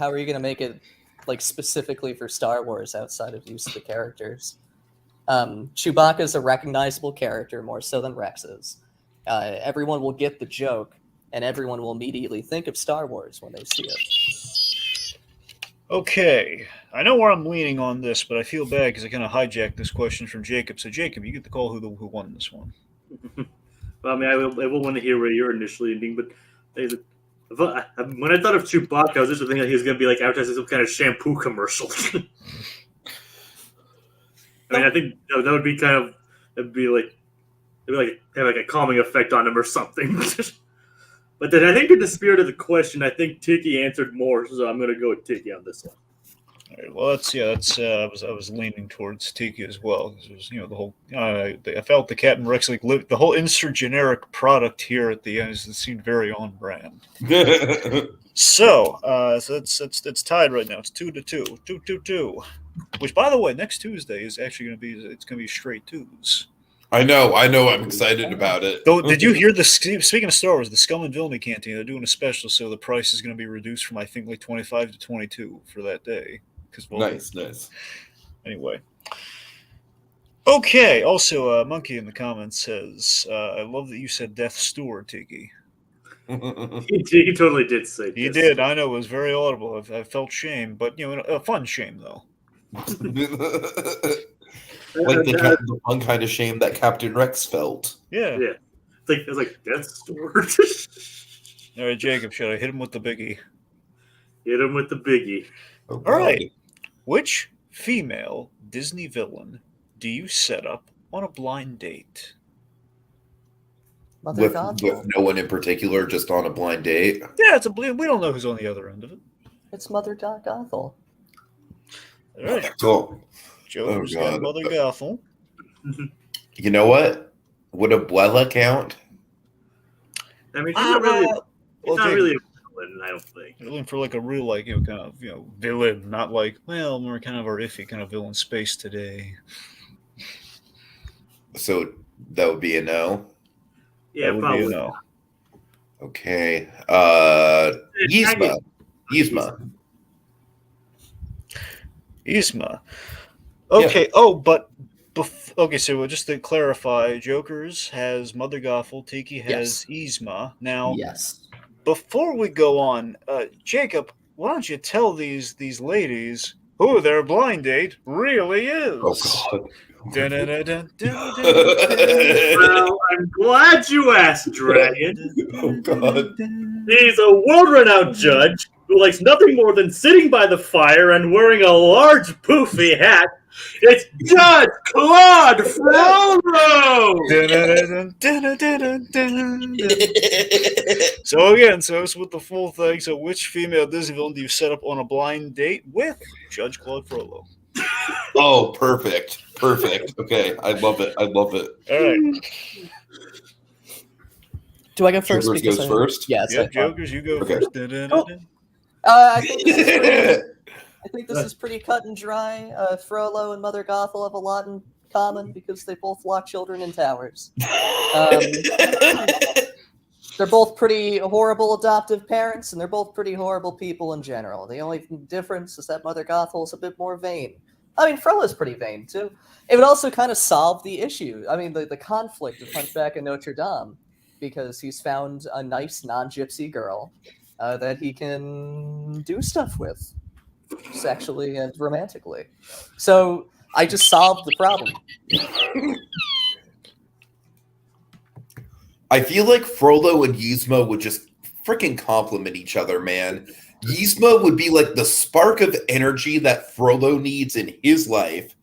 are you going to make it like specifically for Star Wars outside of use of the characters? Chewbacca is a recognizable character more so than Rex is. Everyone will get the joke, and everyone will immediately think of Star Wars when they see it.
Okay, I know where I'm leaning on this, but I feel bad because I kind of hijacked this question from Jacob. So, Jacob, you get the call who won this one.
Well, I mean, I will want to hear where you're initially ending, but when I thought of Chewbacca, I was just thinking that he was going to be like advertising some kind of shampoo commercial. I mean, I think that would be kind of have like a calming effect on him or something. But then I think in the spirit of the question, I think Tiki answered more, so I'm going to go with Tiki on this one.
All right, well, that's I was leaning towards Tiki as well. It was, the whole. I felt the Captain Rex the whole insert generic product here at the end. It seemed very on brand. So it's tied right now. It's 2-2, 2-2-2. Which, by the way, next Tuesday is actually going to be straight twos.
I know. I'm excited about it.
Though, did you hear speaking of Star Wars, the Scum and Villainy Canteen, they're doing a special, so the price is going to be reduced from, I think, like 25 to 22 for that day.
Nice.
Anyway. Okay, also, Monkey in the comments says, I love that you said Death Steward, Tiki.
He totally did say
He
this.
did, I know, it was very audible. I felt shame, but, a fun shame, though.
Like the fun kind of shame that Captain Rex felt.
Yeah.
It's like Death Steward.
All right, Jacob, should I hit him with the biggie?
Hit him with the biggie.
Oh,
All right. Which female Disney villain do you set up on a blind date?
Mother
With
Gothel.
no one in particular, just on a blind date.
Yeah, it's a we don't know who's on the other end of it.
It's Mother Gothel.
All right.
Cool.
Joker's
Oh, God.
got Mother Gothel.
You know what? Would Abuela count?
I mean, she's not really
Jacob,
a villain, I don't think.
you're looking for like a real kind of villain, not like we're kind of our iffy kind of villain space today.
So that would be a no.
Yeah,
That would
probably.
be a no.
Okay. Yzma.
Yzma. Okay.
Yeah.
Oh, but okay. So just to clarify, Joker's has Mother Gothel. Tiki has Yzma. Now,
Yes.
before we go on, Jacob, why don't you tell these ladies who their blind date really is?
Oh God.
Well, I'm glad you asked, Dragon.
Oh God.
He's a world-renowned judge who likes nothing more than sitting by the fire and wearing a large poofy hat. It's Judge Claude Frollo!
So again, so it's with the full thing. So which female Disney villain do you set up on a blind date with Judge Claude Frollo?
Oh, perfect. Okay, I love it.
All right.
Do I go first?
Jokers goes first?
Yes.
Yeah, Jokers, you go
Okay.
first.
I think this is pretty cut and dry. Frollo and Mother Gothel have a lot in common because they both lock children in towers. They're both pretty horrible adoptive parents, and they're both pretty horrible people in general. The only difference is that Mother Gothel is a bit more vain. I mean, Frollo's pretty vain, too. It would also kind of solve the issue. I mean, the conflict of Hunchback and Notre Dame, because he's found a nice non-gypsy girl that he can do stuff with, sexually and romantically. So I just solved the problem.
I feel like Frollo and Yzma would just freaking complement each other, man. Yzma would be like the spark of energy that Frollo needs in his life.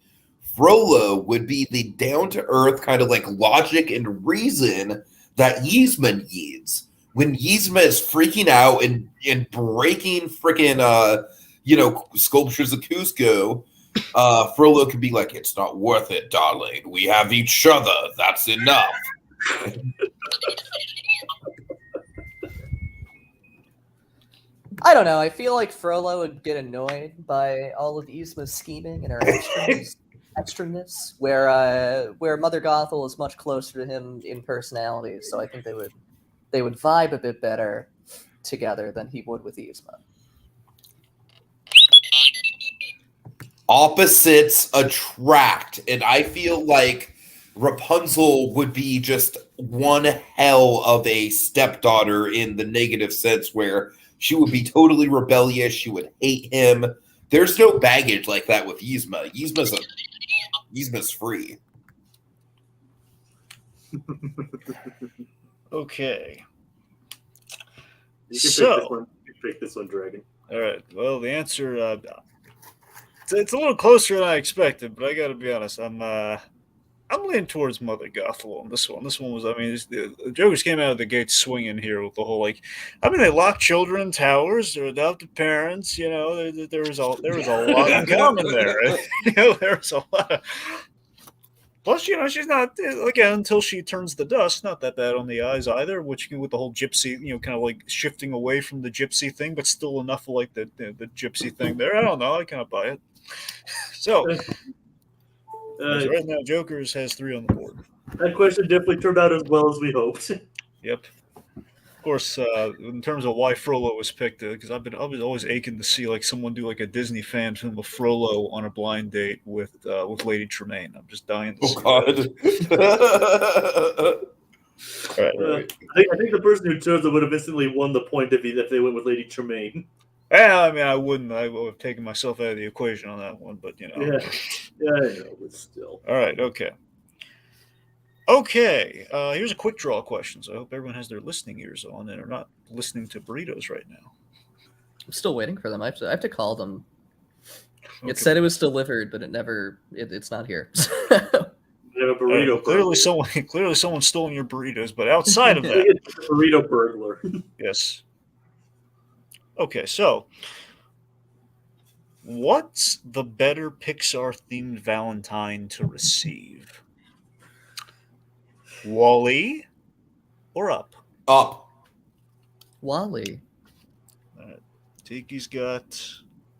Frollo would be the down-to-earth kind of like logic and reason that Yzma needs. When Yzma is freaking out and breaking freaking, sculptures of Cusco, Frollo could be like, it's not worth it, darling. We have each other. That's enough.
I don't know. I feel like Frollo would get annoyed by all of Yzma's scheming and her extraness, where Mother Gothel is much closer to him in personality. So I think they would vibe a bit better together than he would with Yzma.
Opposites attract, and I feel like Rapunzel would be just one hell of a stepdaughter in the negative sense, where she would be totally rebellious. She would hate him. There's no baggage like that with Yzma. Yzma's free.
Okay.
You can
So,
pick this one. You can pick this one, Dragon.
all right. Well, the answer it's a little closer than I expected, but I got to be honest. I'm leaning towards Mother Gothel on this one. This one was, I mean, the Jokers came out of the gate swinging here with the whole like, I mean, they lock children in towers. They're adopted parents. You know, there was a lot in common there. You know, there was a lot of. Plus, you know, she's not again until she turns the dust. Not that bad on the eyes either. Which with the whole gypsy, you know, kind of like shifting away from the gypsy thing, but still enough like the gypsy thing there. I don't know. I kind of buy it. So. So right now, Jokers has 3 on the board.
That question definitely turned out as well as we hoped.
Yep. Of course, in terms of why Frollo was picked, because I was always aching to see like someone do like a Disney fan film of Frollo on a blind date with Lady Tremaine. I'm just dying to see
that.
Right.
I think the person who chose it would have instantly won the point if they went with Lady Tremaine.
Yeah, I mean, I wouldn't. I would have taken myself out of the equation on that one, but you know.
Yeah, I know, but still.
All right. Okay. Okay. Here's a quick draw question. So I hope everyone has their listening ears on and are not listening to burritos right now.
I'm still waiting for them. I have to call them.
Okay.
It said it was delivered, but it's not here.
We have a burrito.
Clearly, someone's stolen your burritos. But outside of that,
it's a burrito burglar.
Yes. Okay, so what's the better Pixar-themed Valentine to receive? Wall-E or Up?
Up.
Wall-E.
Tiki's got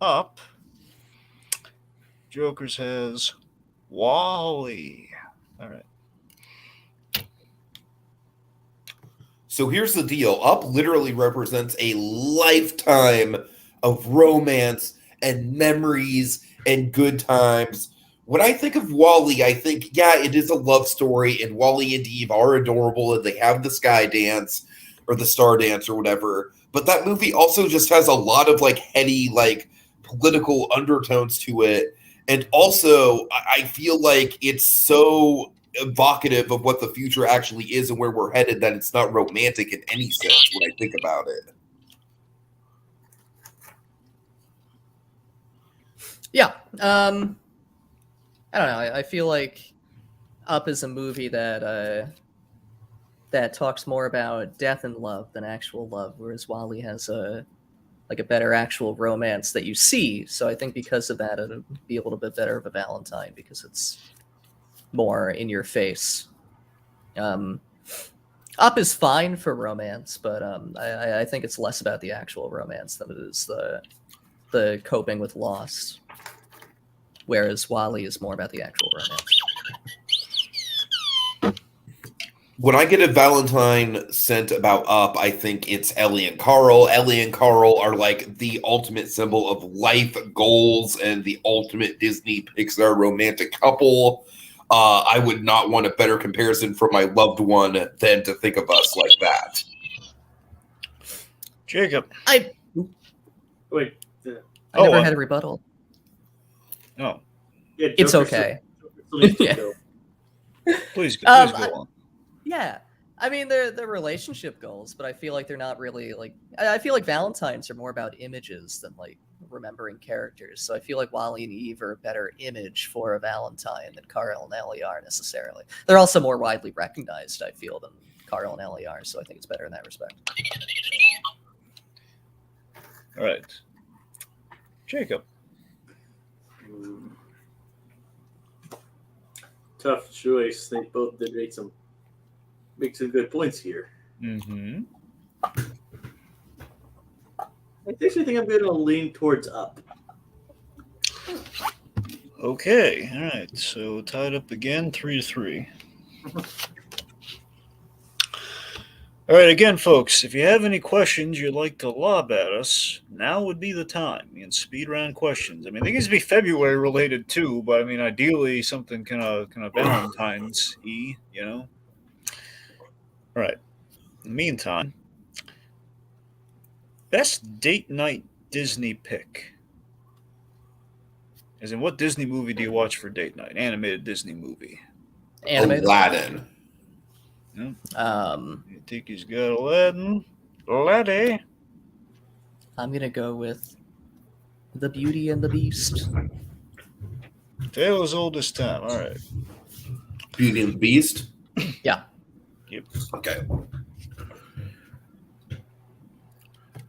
Up. Jokers has Wall-E. All right.
So here's the deal. Up literally represents a lifetime of romance and memories and good times. When I think of Wall-E, I think, yeah, it is a love story, and Wall-E and Eve are adorable, and they have the sky dance or the star dance or whatever. But that movie also just has a lot of like heady, like political undertones to it. And also, I feel like it's so evocative of what the future actually is and where we're headed that it's not romantic in any sense when I think about it.
Yeah. I don't know. I feel like Up is a movie that talks more about death and love than actual love, whereas Wall-E has a better actual romance that you see. So I think because of that, it'll be a little bit better of a Valentine because it's more in your face. Up is fine for romance, but I think it's less about the actual romance than it is the coping with loss. Whereas Wall-E is more about the actual romance.
When I get a Valentine sent about Up, I think it's Ellie and Carl. Ellie and Carl are like the ultimate symbol of life goals and the ultimate Disney Pixar romantic couple. I would not want a better comparison for my loved one than to think of us like that.
Jacob.
Wait.
I never had a rebuttal.
No.
Yeah,
it's okay.
Please go on.
Yeah. I mean, they're relationship goals, but I feel like they're not really like. I feel like Valentines are more about images than like remembering characters. So I feel like Wall-E and Eve are a better image for a Valentine than Carl and Ellie are necessarily. They're also more widely recognized, I feel, than Carl and Ellie are. So I think it's better in that respect.
All right, Jacob.
Tough choice. They both did make some good points here.
Mm-hmm.
I actually think I'm going to lean towards Up.
Okay, all right. So tied up again, 3-3. All right, again, folks, if you have any questions you'd like to lob at us, now would be the time. You can speed round questions. I mean, they can be February related too, but I mean, ideally something kind of Valentine's-y, you know. All right. In the meantime, best date night Disney pick. As in, what Disney movie do you watch for date night? Animated Disney movie.
Animated.
Aladdin.
Tiki's got Aladdin. Aladdin.
I'm gonna go with The Beauty and the Beast.
Tale as old as time. All right.
Beauty and the Beast?
Yeah.
Yep.
Okay.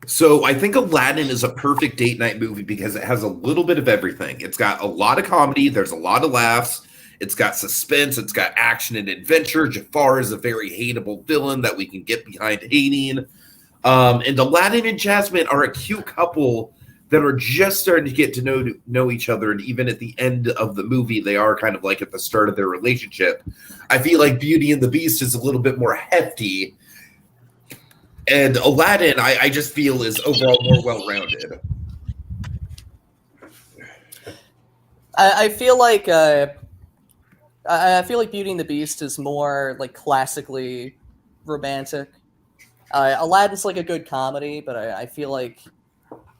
So I think Aladdin is a perfect date night movie because it has a little bit of everything. It's got a lot of comedy. There's a lot of laughs. It's got suspense. It's got action and adventure. Jafar is a very hateable villain that we can get behind hating. And Aladdin and Jasmine are a cute couple that are just starting to get to know each other. And even at the end of the movie, they are kind of like at the start of their relationship. I feel like Beauty and the Beast is a little bit more hefty. And Aladdin, I just feel, is overall more well-rounded.
I feel like Beauty and the Beast is more like classically romantic. Aladdin's like a good comedy, but I feel like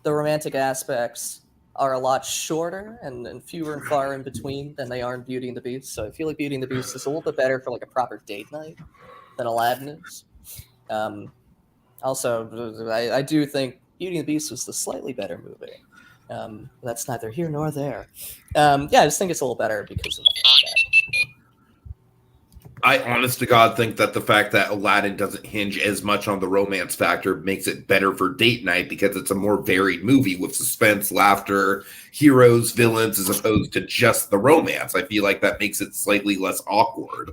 the romantic aspects are a lot shorter and fewer and far in between than they are in Beauty and the Beast. So I feel like Beauty and the Beast is a little bit better for like a proper date night than Aladdin is. Also, I do think Beauty and the Beast was the slightly better movie. That's neither here nor there. I just think it's a little better because of that.
I honest to God think that the fact that Aladdin doesn't hinge as much on the romance factor makes it better for date night because it's a more varied movie with suspense, laughter, heroes, villains, as opposed to just the romance. I feel like that makes it slightly less awkward.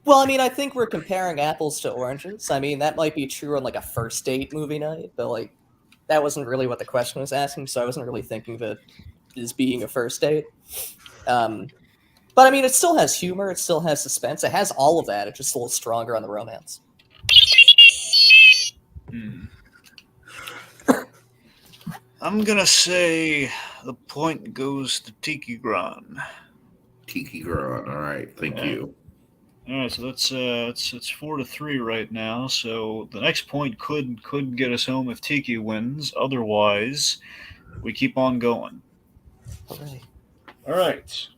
Well, I mean, I think we're comparing apples to oranges. I mean, that might be true on like a first date movie night, but like that wasn't really what the question was asking, so I wasn't really thinking of it as being a first date. But I mean, it still has humor, it still has suspense, it has all of that. It's just a little stronger on the romance.
I'm gonna say the point goes to Tiki Gron.
Tiki Gron, all right, thank you.
All right, so that's it's 4-3 right now. So the next point could get us home if Tiki wins. Otherwise, we keep on going.
Okay.
All right.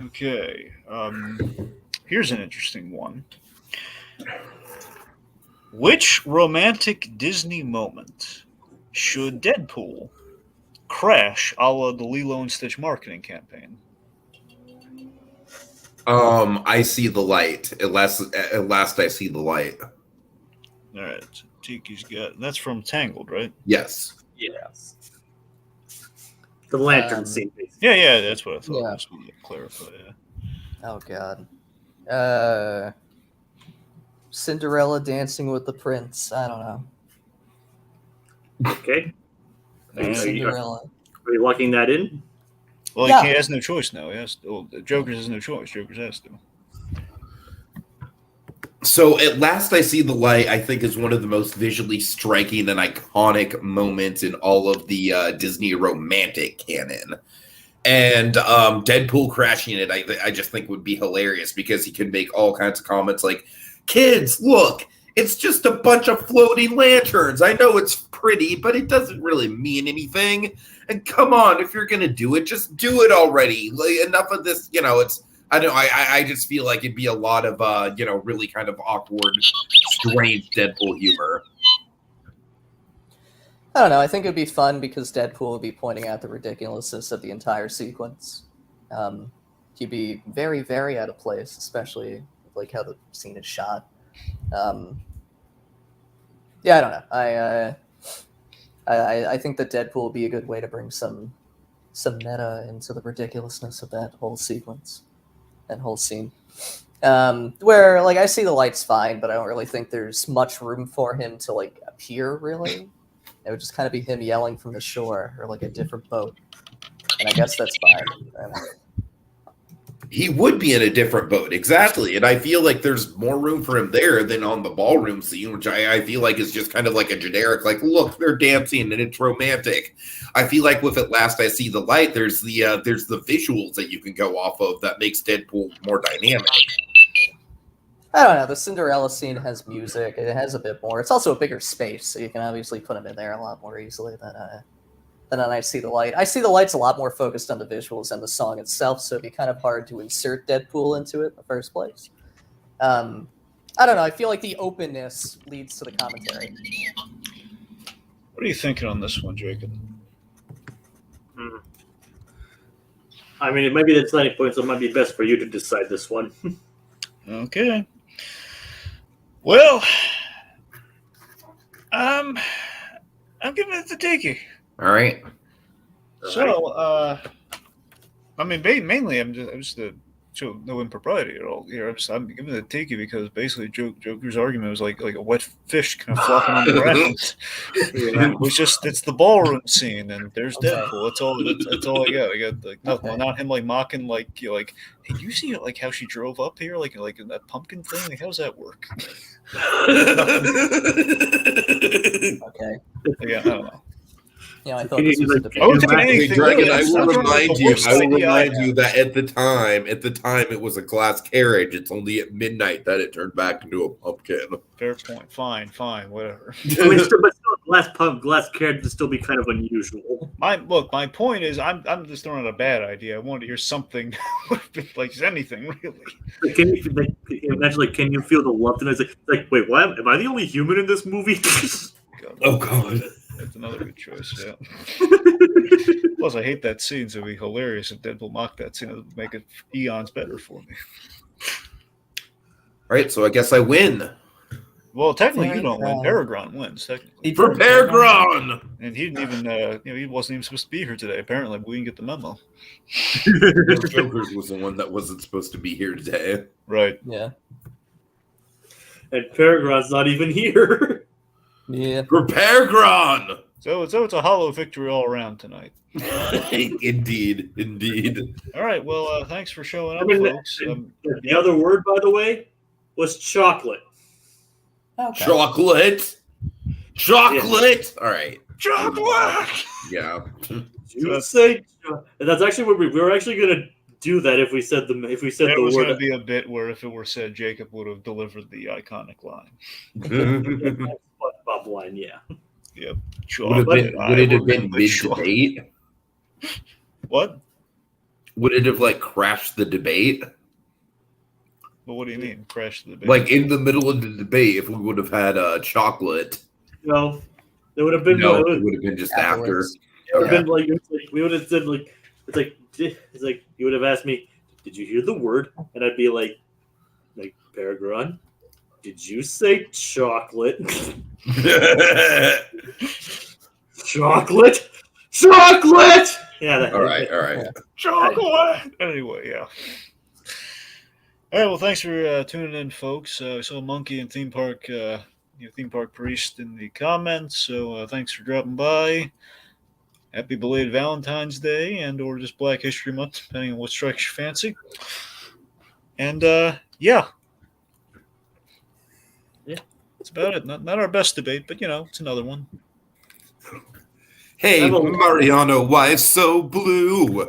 Okay. Here's an interesting one. Which romantic Disney moment should Deadpool crash a la the Lilo and Stitch marketing campaign?
I see the light. At last I see the light.
All right. So Tiki's got that's from Tangled, right?
Yes.
Yes. The lantern scene. Basically.
Yeah, that's what I thought.
Yeah.
Just wanted to clarify. Yeah.
Oh god. Cinderella dancing with the prince. I don't know.
Okay.
Cinderella.
Are you locking that in?
Well,
Yeah.
he has no choice now. He has to, well, Joker has no choice. Joker has to.
So At Last I See the Light, I think, is one of the most visually striking and iconic moments in all of the Disney romantic canon. And Deadpool crashing it, I just think would be hilarious because he can make all kinds of comments like, kids, look, it's just a bunch of floating lanterns. I know it's pretty, but it doesn't really mean anything. And come on, if you're going to do it, just do it already. Like, enough of this, I just feel like it'd be a lot of, really kind of awkward, strange Deadpool humor.
I don't know. I think it'd be fun because Deadpool would be pointing out the ridiculousness of the entire sequence. He'd be very, very out of place, especially like how the scene is shot. I don't know. I think that Deadpool would be a good way to bring some meta into the ridiculousness of that whole sequence, that whole scene. Where like I see the light's fine, but I don't really think there's much room for him to like appear. Really, it would just kind of be him yelling from the shore or like a different boat, and I guess that's fine.
He would be in a different boat, exactly. And I feel like there's more room for him there than on the ballroom scene, which I feel like is just kind of like a generic, like, look, they're dancing and it's romantic. I feel like with At Last I See the Light, there's the visuals that you can go off of that makes Deadpool more dynamic.
I don't know. The Cinderella scene has music. It has a bit more. It's also a bigger space, so you can obviously put them in there a lot more easily than on I See the Light. I See the Light's a lot more focused on the visuals and the song itself, so it'd be kind of hard to insert Deadpool into it in the first place. I don't know. I feel like the openness leads to the commentary.
What are you thinking on this one, Jacob?
I mean, it might be the deciding point, so it might be best for you to decide this one.
Okay. Well, I'm giving it to Tiki.
All right.
So, I mean, mainly I'm just to show no impropriety at all here. I'm giving it to Tiki because basically Joker's argument was like a wet fish kind of flopping on the ground. It's the ballroom scene, and there's Deadpool. That's all I got. I got like nothing. Not him like mocking like hey, you see like how she drove up here like in that pumpkin thing. Like, how does that work?
Okay.
Yeah, I don't know.
You know, I thought this was a debate.
I would take anything.
Dragon,
really.
I
It's
will
not
remind
the
you.
worst
I will
idea I
remind you that at the time it was a glass carriage. It's only at midnight that it turned back into a pumpkin.
Fair point. Fine, whatever.
I mean, but still, glass carriage would still be kind of unusual.
My point is, I'm just throwing out a bad idea. I wanted to hear something, like just anything really.
Like, can you feel the love tonight? It's like, wait, why am I the only human in this movie?
God,
Oh God.
that's another good choice. Yeah. Plus, I hate that scene, so it'd be hilarious if Deadpool mocked that scene. It would make it eons better for me.
All right, so I guess I win.
Well, technically, you don't win. PerGron wins, technically.
For PerGron!
And he didn't even, he wasn't even supposed to be here today, apparently, but we didn't get the memo.
Joker's was the one that wasn't supposed to be here today.
Right.
Yeah.
And PerGron's not even here.
Yeah.
For PerGron!
So it's a hollow victory all around tonight.
Indeed.
All right, well, thanks for showing up,
I mean,
folks.
The other word, by the way, was chocolate.
Okay.
Chocolate! All right.
Chocolate!
Yeah.
You say that's actually what we were actually going to do that if we said the
It was
word.
going to be a bit where if it were said, Jacob would have delivered the iconic line.
SpongeBob line, yeah.
Yep.
Would it have been mid-debate?
What?
Would it have, like, crashed the debate?
Well, what do you mean, crash the debate?
Like, in the middle of the debate, if we would have had chocolate.
No, it would have been
No, it would have been just after.
Afterwards.
It would have been like we would have said like it's like you would have asked me, did you hear the word? And I'd be like PerGron, did you say chocolate? Chocolate. Yeah.
All right.
Chocolate! Anyway, yeah. All right, well, thanks for tuning in, folks. I saw Monkey and Theme Park Priest in the comments, so thanks for dropping by. Happy belated Valentine's Day and or just Black History Month, depending on what strikes your fancy. And, yeah. That's about it. Not our best debate, but, it's another one.
Hey, Mariano, why so blue?